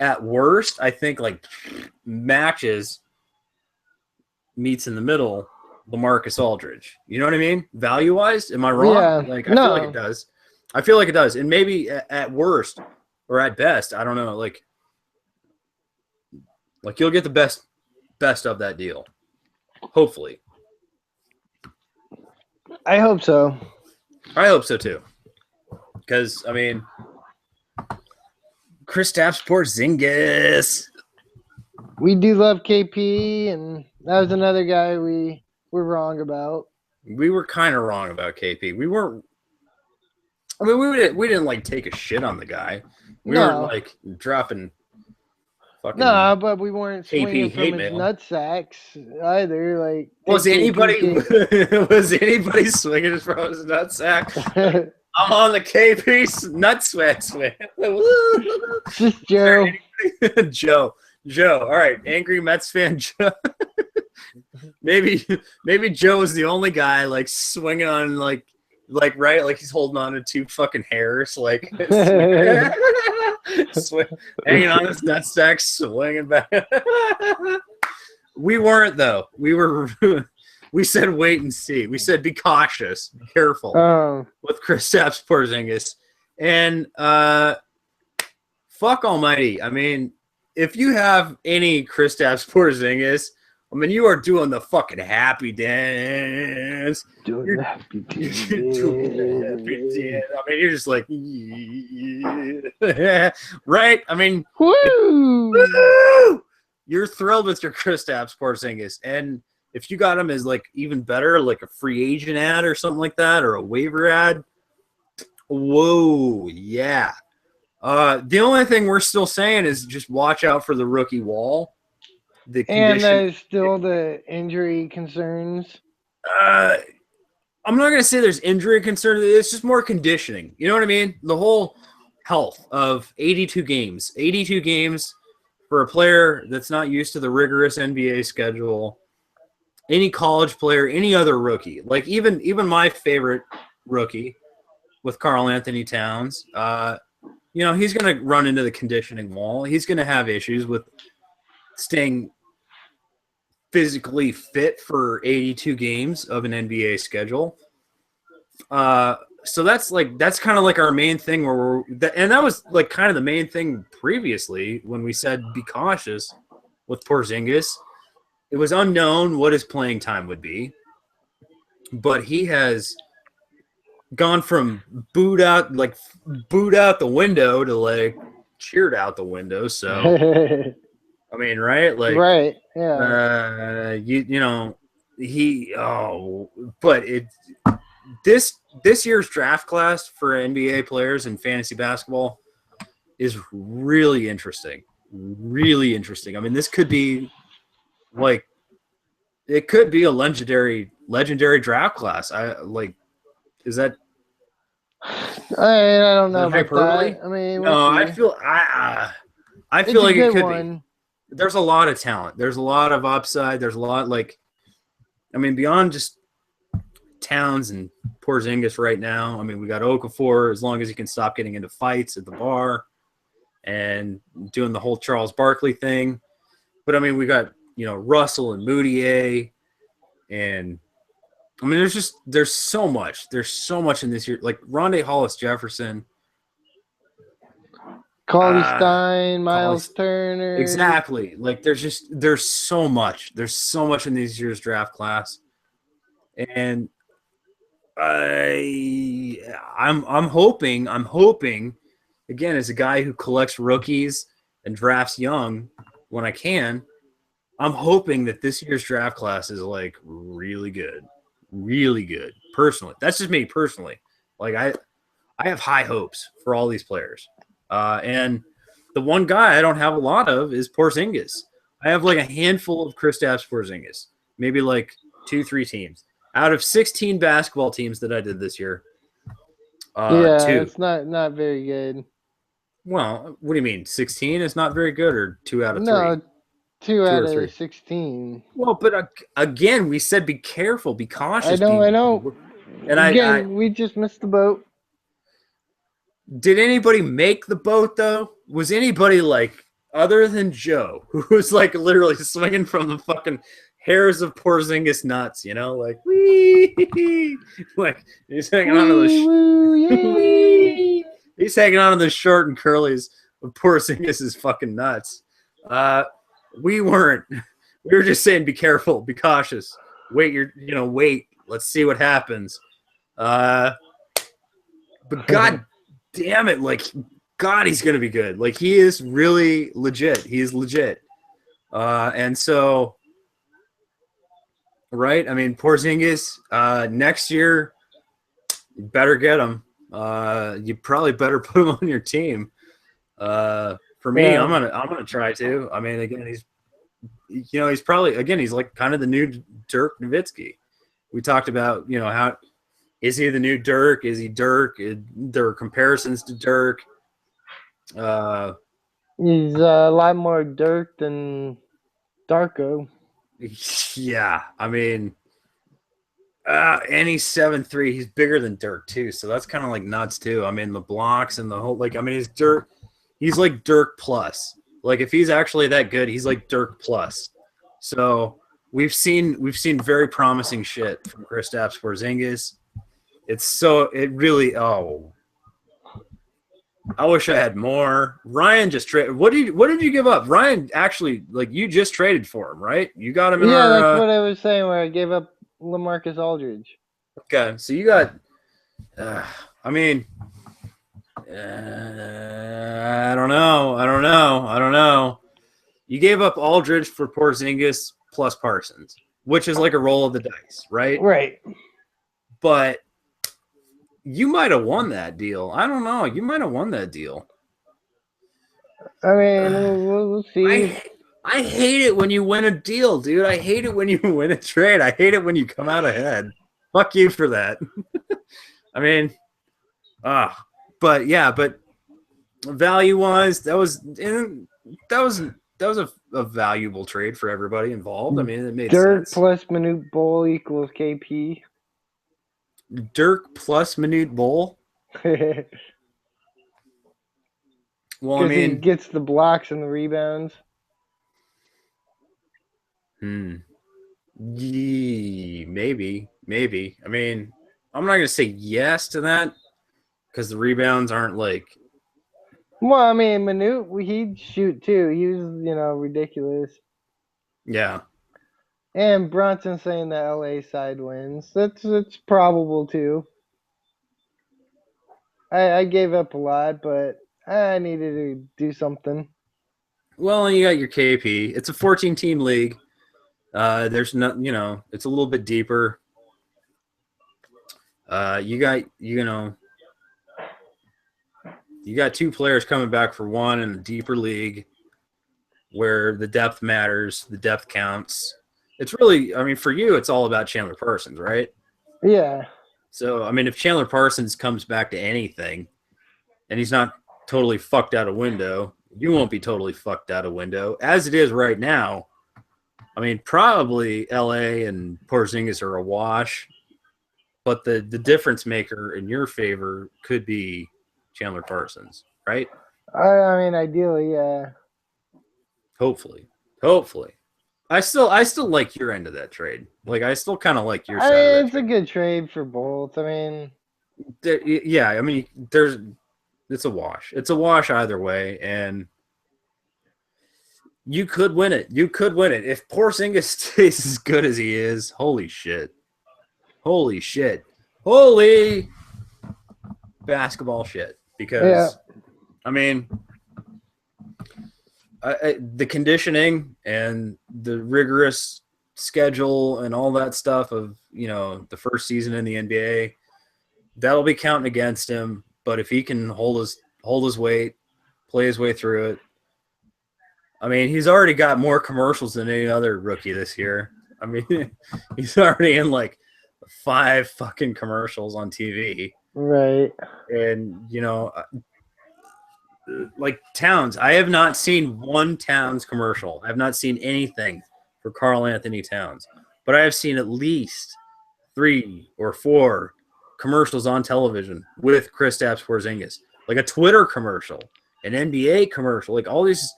at worst, I think, like meets in the middle LaMarcus Aldridge. You know what I mean? Value wise, am I wrong? Yeah, like I feel like it does. I feel like it does, and maybe at worst or at best, I don't know. Like you'll get the best of that deal. Hopefully, I hope so. I hope so too. Because I mean, Kristaps Porzingis. We do love KP, and that was another guy we were wrong about. We were kind of wrong about KP. We weren't. I mean, we didn't like take a shit on the guy. We weren't like dropping. Fucking no, but we weren't swinging KP from his nutsacks either. Like, was anybody swinging from his nutsack? I'm on the KP nutsack swing. Just Joe. Joe. All right, angry Mets fan Joe. maybe Joe is the only guy like swinging on like right, like he's holding on to two fucking hairs, like hanging on his nutsack, swinging back. We weren't though. We said wait and see. We said be cautious, be careful with Kristaps Porzingis, and fuck almighty. I mean, if you have any Kristaps Porzingis, I mean, you are doing the fucking happy dance. Doing the happy dance. I mean, you're just like, right? I mean, woo! You're thrilled with your Kristaps Porzingis, and if you got him as like even better, like a free agent ad or something like that, or a waiver ad, whoa, yeah. The only thing we're still saying is just watch out for the rookie wall. And there's still the injury concerns. I'm not going to say there's injury concerns. It's just more conditioning. You know what I mean? The whole health of 82 games. 82 games for a player that's not used to the rigorous NBA schedule. Any college player, any other rookie. Like even my favorite rookie with Karl Anthony Towns, you know, he's going to run into the conditioning wall. He's going to have issues with staying physically fit for 82 games of an NBA schedule. So that's kind of like our main thing and that was like kind of the main thing previously when we said be cautious with Porzingis. It was unknown what his playing time would be, but he has gone from booed out the window to like cheered out the window. So I mean, right? Like, right? Yeah. But this year's draft class for NBA players in fantasy basketball is really interesting. Really interesting. I mean, this could be like, it could be a legendary draft class. Is that? I don't know about that. I mean, no, I feel like it could be. There's a lot of talent. There's a lot of upside. There's a lot beyond just Towns and Porzingis right now. I mean, we got Okafor as long as he can stop getting into fights at the bar and doing the whole Charles Barkley thing. But I mean, we got, Russell and Moutier, and I mean, there's so much. There's so much in this year. Like Rondé Hollis-Jefferson, Cauley Stein, Miles Turner. Exactly. Like there's so much. There's so much in this year's draft class. And I'm hoping, again, as a guy who collects rookies and drafts young when I can, I'm hoping that this year's draft class is like really good. Really good. Personally. That's just me personally. Like I have high hopes for all these players. And the one guy I don't have a lot of is Porzingis. I have like a handful of Kristaps Porzingis, maybe like 2-3 teams out of 16 basketball teams that I did this year. 2. It's not very good. Well, what do you mean? 16 is not very good, or 2 out of 3? No, 2 out of 16. Well, but again, we said be careful, be cautious. I know. And again, we just missed the boat. Did anybody make the boat, though? Was anybody, like, other than Joe, who was, like, literally swinging from the fucking hairs of Porzingis nuts, like, wee! Like, he's hanging on to the he's hanging on to the short and curlies of Porzingis' fucking nuts. We weren't. We were just saying be careful, be cautious. Wait, wait. Let's see what happens. But God damn it, like God, he's going to be good. Like, he is really legit. He is legit. And so, right? I mean, Porzingis, next year, you better get him. You probably better put him on your team. For me, Yeah. I'm gonna try to. I mean, again, he's probably, again, he's like kind of the new Dirk Nowitzki. We talked about, how is he the new Dirk? Is he Dirk? There are comparisons to Dirk. He's a lot more Dirk than Darko. Yeah, I mean, and he's 7'3". He's bigger than Dirk too, so that's kind of like nuts too. I mean, the blocks and the whole, like, I mean, he's Dirk. He's like Dirk plus. Like, if he's actually that good, he's like Dirk plus. So we've seen very promising shit from Kristaps Porzingis. It really, I wish I had more. Ryan just traded. What did you give up? Ryan actually, like, you just traded for him, right? You got him in Yeah, our. that's what I was saying. Where I gave up LaMarcus Aldridge. Okay, so you got. I mean, I don't know. You gave up Aldridge for Porzingis plus Parsons, which is like a roll of the dice, right? Right. But you might have won that deal. I don't know. You might have won that deal. I mean, we'll see. I hate it when you win a deal, dude. I hate it when you win a trade. I hate it when you come out ahead. Fuck you for that. I mean, but value-wise, that was a valuable trade for everybody involved. I mean, it made Dirk sense. plus Manute Bol equals KP. Dirk plus Manute Bol. Well, I mean, he gets the blocks and the rebounds. Maybe. I mean, I'm not gonna say yes to that because the rebounds aren't like. Well, I mean, Manute, he'd shoot too. He was, ridiculous. Yeah. And Bronson saying the LA side wins. That's probable too. I gave up a lot, but I needed to do something. Well, and you got your KP. It's a 14-team league. There's no, it's a little bit deeper. You got two players coming back for one in a deeper league where the depth matters, the depth counts. It's really, I mean, for you, it's all about Chandler Parsons, right? Yeah. So, I mean, if Chandler Parsons comes back to anything and he's not totally fucked out a window, you won't be totally fucked out a window. As it is right now, I mean, probably LA and Porzingis are a wash, but the difference maker in your favor could be Chandler Parsons, right? I mean, ideally, yeah. Hopefully. I still like your end of that trade. Like, I still kind of like your side of that it's trade. a good trade for both. I mean, yeah. I mean, it's a wash. It's a wash either way, and you could win it. If Porzingis stays as good as he is. Holy shit! Holy basketball shit. Because I mean, the conditioning and the rigorous schedule and all that stuff of, the first season in the NBA, that'll be counting against him. But if he can hold his weight, play his way through it, I mean, he's already got more commercials than any other rookie this year. I mean, he's already in like 5 fucking commercials on TV. Right. And, like Towns, I have not seen one Towns commercial. I have not seen anything for Karl Anthony Towns, but I have seen at least 3 or 4 commercials on television with Kristaps Porzingis, like a Twitter commercial, an NBA commercial, like all these.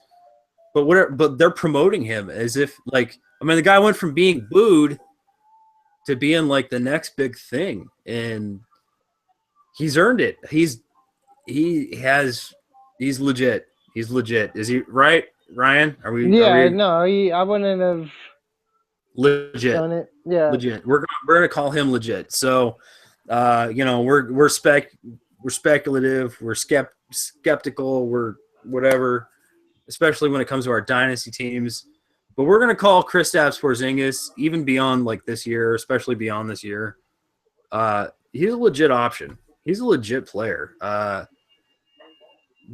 But they're promoting him as if, like, I mean, the guy went from being booed to being like the next big thing, and he's earned it. He's legit. He's legit. Is he right, Ryan? Are we? Yeah, no, I wouldn't have legit done it. Yeah, legit. We're gonna call him legit. So, we're speculative, we're skeptical, we're whatever, especially when it comes to our dynasty teams. But we're gonna call Kristaps Porzingis even beyond like this year, especially beyond this year. He's a legit option. He's a legit player. The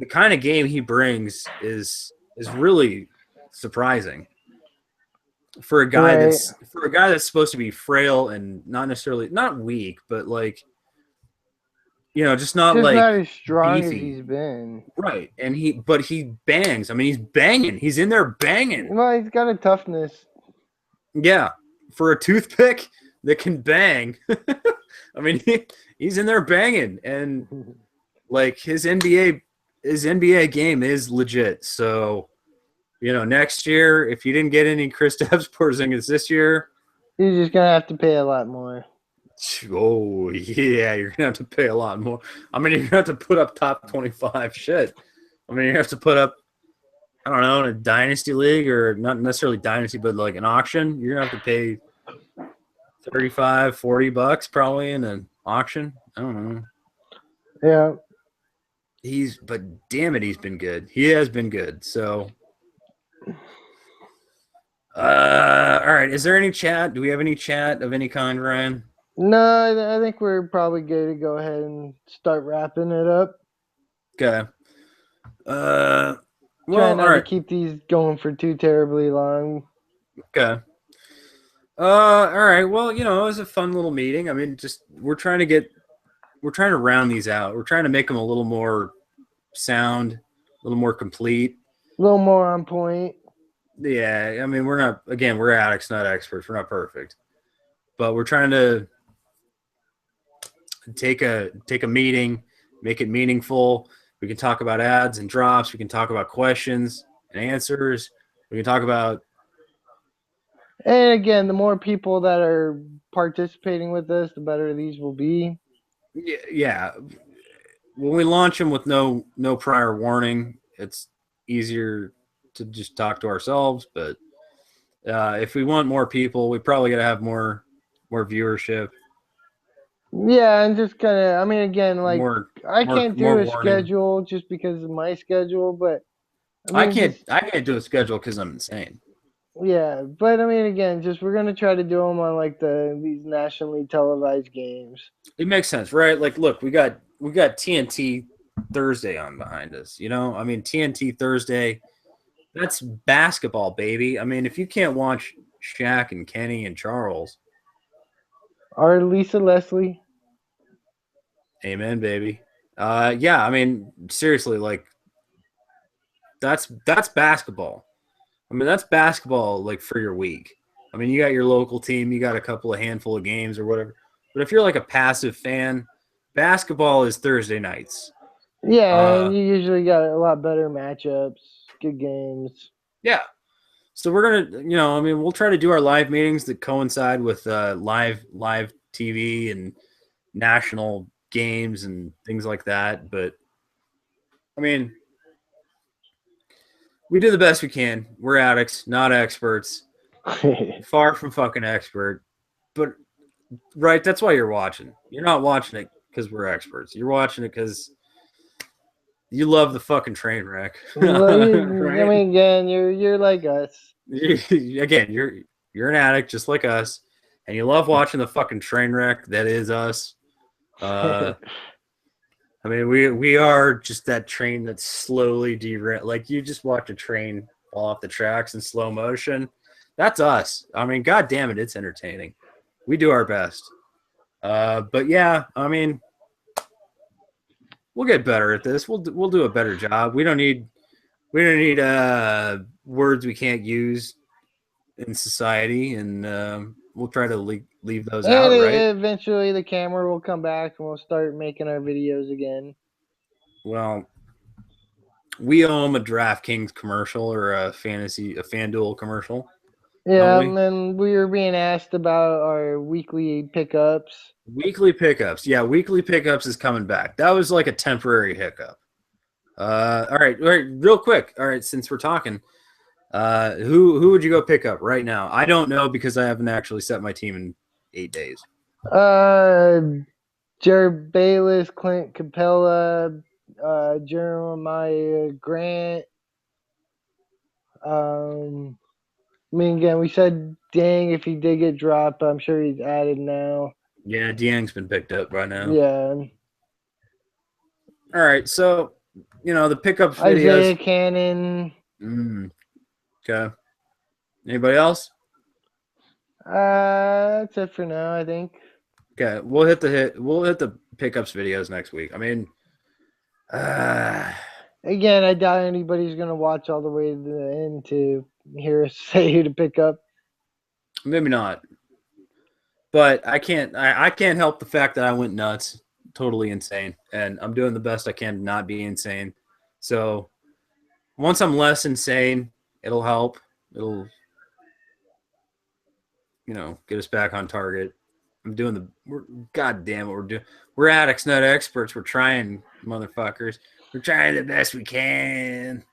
kind of game he brings is really surprising for a guy that's supposed to be frail and not necessarily not weak, but like just not just like not as strong beefy. as he's been. Right, and he bangs. I mean, he's banging. He's in there banging. Well, he's got a toughness. Yeah, for a toothpick that can bang. I mean, he's in there banging, and like his NBA game is legit. So, next year, if you didn't get any Kristaps Porzingis this year, you're just gonna have to pay a lot more. Oh yeah, you're gonna have to pay a lot more. I mean, you're gonna have to put up top 25 shit. I mean, you have to put up, I don't know, in a dynasty league or not necessarily dynasty, but like an auction. You're gonna have to pay $35-$40 probably in an auction. I don't know. Yeah. But damn it, he's been good. He has been good. So, all right. Is there any chat? Do we have any chat of any kind, Ryan? No, I think we're probably good to go ahead and start wrapping it up. Okay. Well, try not to keep these going for too terribly long. Okay. All right. Well, it was a fun little meeting. I mean, just we're trying to round these out. We're trying to make them a little more sound, a little more complete, a little more on point. Yeah, I mean, we're addicts, not experts. We're not perfect, but we're trying to take a meeting, make it meaningful. We can talk about ads and drops. We can talk about questions and answers. We can talk about. And again, the more people that are participating with us, the better these will be. Yeah. When we launch them with no prior warning, it's easier to just talk to ourselves. But if we want more people, we probably got to have more viewership. Yeah, and just kind of, I mean, again, like I can't do a schedule just because of my schedule, but I can't do a schedule because I'm insane. Yeah, but I mean, again, just we're gonna try to do them on like these nationally televised games. It makes sense, right? Like, look, we got TNT Thursday on behind us. I mean, TNT Thursday, that's basketball, baby. I mean, if you can't watch Shaq and Kenny and Charles, or Lisa Leslie, amen, baby. Yeah, I mean, seriously, like, that's basketball. I mean, that's basketball, like, for your week. I mean, you got your local team, you got a handful of games or whatever. But if you're like a passive fan, basketball is Thursday nights. Yeah, and you usually got a lot better matchups, good games. Yeah. So we're going to, I mean, we'll try to do our live meetings that coincide with live TV and national games and things like that. But, I mean, we do the best we can. We're addicts, not experts. Far from fucking expert. But, right, that's why you're watching. You're not watching it because we're experts. You're watching it because you love the fucking train wreck. Right? I mean, again, you're like us. Again, you're an addict just like us, and you love watching the fucking train wreck that is us. I mean, we are just that train that's slowly derailed. Like, you just watch a train fall off the tracks in slow motion. That's us. I mean, God damn it, it's entertaining. We do our best. But yeah, I mean, we'll get better at this. We'll do a better job. We don't need words we can't use in society, and we'll try to leave those out, right? Eventually, the camera will come back, and we'll start making our videos again. Well, we owe them a DraftKings commercial or a FanDuel commercial. Yeah, and then we were being asked about our weekly pickups. Weekly pickups. Yeah, weekly pickups is coming back. That was like a temporary hiccup. All right, real quick. All right, since we're talking, who would you go pick up right now? I don't know because I haven't actually set my team in 8 days. Jared Bayless, Clint Capella, Jeremiah Grant. I mean, again, we said Dang if he did get dropped, but I'm sure he's added now. Yeah, Dieng's been picked up by now. Yeah. All right, so the pickup videos. Isaiah Cannon. Okay. Anybody else? That's it for now, I think. Okay, we'll hit the pickups videos next week. I mean, again, I doubt anybody's gonna watch all the way to the end to hear us say who to pick up. Maybe not. But I can't help the fact that I went nuts, totally insane, and I'm doing the best I can to not be insane. So once I'm less insane, it'll help. It'll get us back on target. God damn it, we're doing. We're addicts, not experts. We're trying, motherfuckers. We're trying the best we can.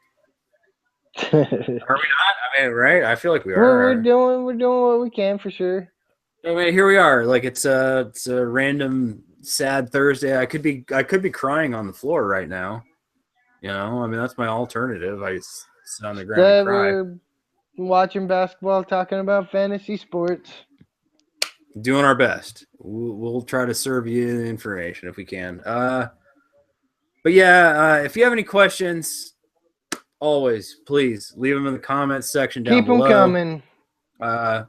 Are we not? I mean, right? I feel like we are. We're doing what we can for sure. I mean, here we are. Like it's a random sad Thursday. I could be crying on the floor right now. I mean, that's my alternative. I sit on the ground and cry. We're watching basketball, talking about fantasy sports. Doing our best. We'll try to serve you the information if we can. But yeah, if you have any questions, always please leave them in the comments section down below. Keep them coming.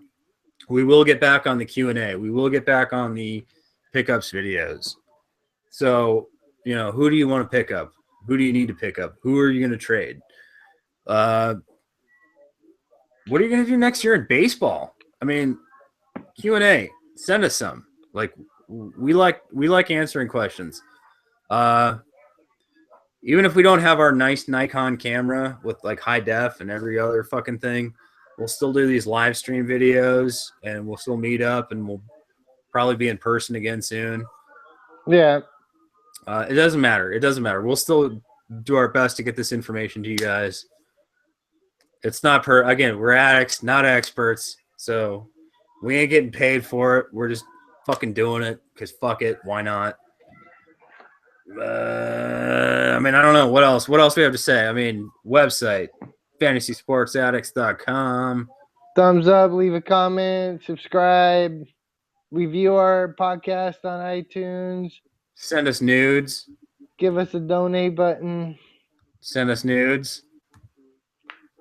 We will get back on the Q&A. We will get back on the pickups videos. So, who do you want to pick up? Who do you need to pick up? Who are you going to trade? What are you going to do next year in baseball? I mean, Q&A. Send us some. Like we like answering questions. Even if we don't have our nice Nikon camera with like high def and every other fucking thing, we'll still do these live stream videos and we'll still meet up and we'll probably be in person again soon. Yeah. It doesn't matter. It doesn't matter. We'll still do our best to get this information to you guys. It's not again, we're addicts, not experts. So we ain't getting paid for it. We're just fucking doing it because fuck it. Why not? I mean, I don't know. What else? What else do we have to say? I mean, website, fantasysportsaddicts.com. Thumbs up, leave a comment, subscribe, review our podcast on iTunes. Send us nudes. Give us a donate button. Send us nudes.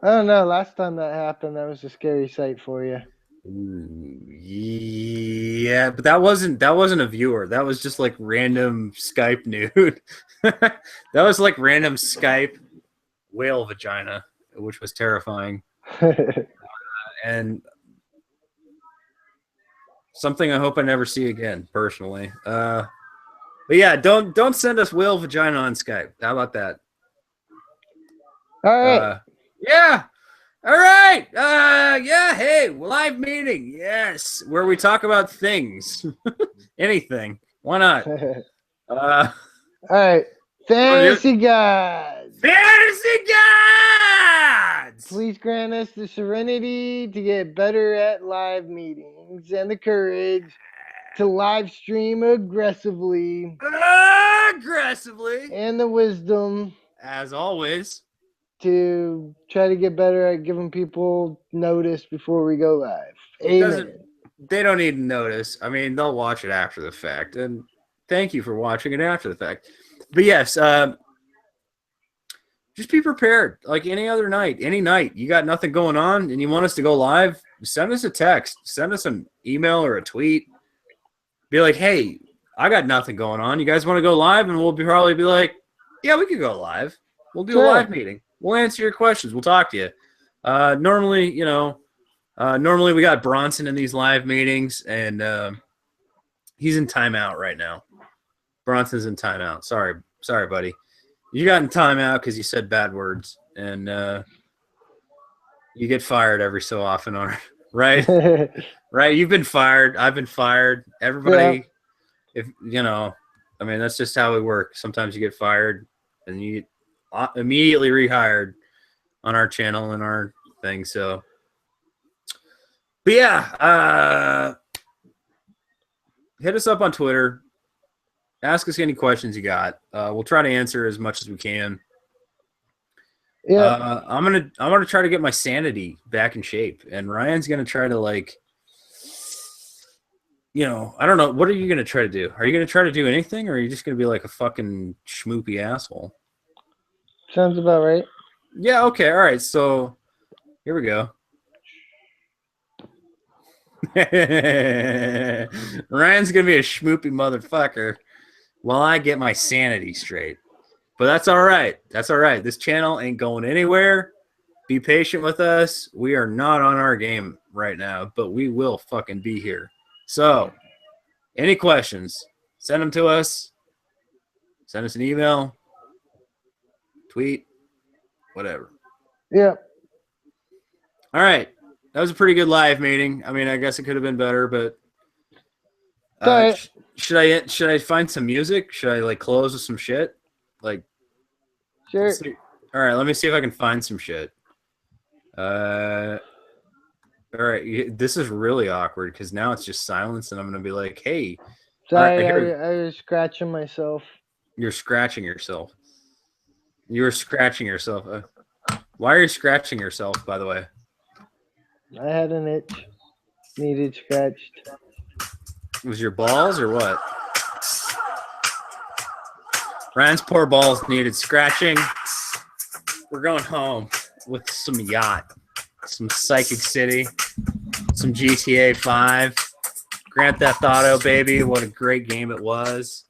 I don't know. Last time that happened, that was a scary sight for you. Ooh, yeah, but that wasn't a viewer. That was just like random Skype nude. That was like random Skype whale vagina, which was terrifying. And something I hope I never see again, personally. But yeah, don't send us whale vagina on Skype. How about that? All right. Yeah. All right. Yeah. Hey, live meeting. Yes, where we talk about things, anything. Why not? All right. Fantasy gods. Fantasy gods. Please grant us the serenity to get better at live meetings and the courage to live stream aggressively. And the wisdom, as always, to try to get better at giving people notice before we go live. Amen. They don't need notice. I mean, they'll watch it after the fact. And thank you for watching it after the fact. But yes, just be prepared. Like any other night, any night, you got nothing going on and you want us to go live, send us a text, send us an email or a tweet. Be like, hey, I got nothing going on. You guys want to go live? And we'll probably be like, yeah, we could go live. We'll do a live meeting. We'll answer your questions. We'll talk to you. Normally we got Bronson in these live meetings, and he's in timeout right now. Bronson's in timeout. Sorry, buddy. You got in timeout because you said bad words, and you get fired every so often, right? Right? You've been fired. I've been fired. Everybody, if I mean, that's just how we work. Sometimes you get fired, and you get immediately rehired on our channel and our thing. So, but yeah, hit us up on Twitter. Ask us any questions you got. We'll try to answer as much as we can. Yeah. I'm gonna try to get my sanity back in shape, and Ryan's gonna try to like, I don't know. What are you gonna try to do? Are you gonna try to do anything, or are you just gonna be like a fucking schmoopy asshole? Sounds about right. Yeah. Okay. All right. So here we go. Ryan's gonna be a schmoopy motherfucker while I get my sanity straight. But that's all right. That's all right. This channel ain't going anywhere. Be patient with us. We are not on our game right now, but we will fucking be here. So, any questions, send them to us. Send us an email, tweet, whatever. Yeah. All right. That was a pretty good live meeting. I mean, I guess it could have been better, but should I find some music? Should I like close with some shit? Like, sure. All right, let me see if I can find some shit. All right, this is really awkward because now it's just silence, and I'm gonna be like, "Hey." Sorry, I was scratching myself. You're scratching yourself. You were scratching yourself. Why are you scratching yourself, by the way? I had an itch. Needed scratched. Was your balls or what? Ryan's poor balls needed scratching. We're going home with some yacht, some Psychic City, some GTA 5, Grand Theft Auto, baby. What a great game it was.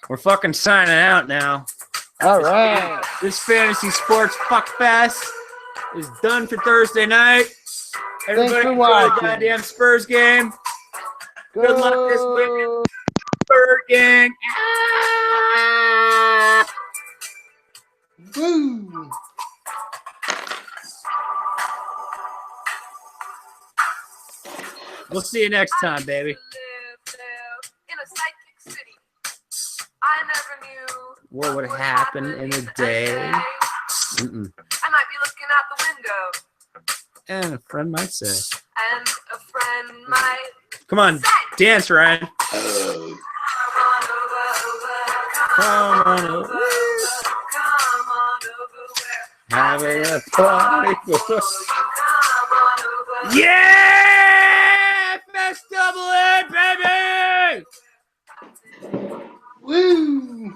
We're fucking signing out now. All right. This fantasy sports fuck fest is done for Thursday night. Everybody Thanks for enjoy watching. the goddamn Spurs game. Go. Good luck this weekend, Spurs gang. Ah! Woo. We'll see you next time, baby. What would happen in a day? Mm-mm. I might be looking out the window. And a friend might say. And a friend might. Come on, dance, Ryan. Come on over. Having a party. Come on over. Yeah! Fest double A, baby! Woo.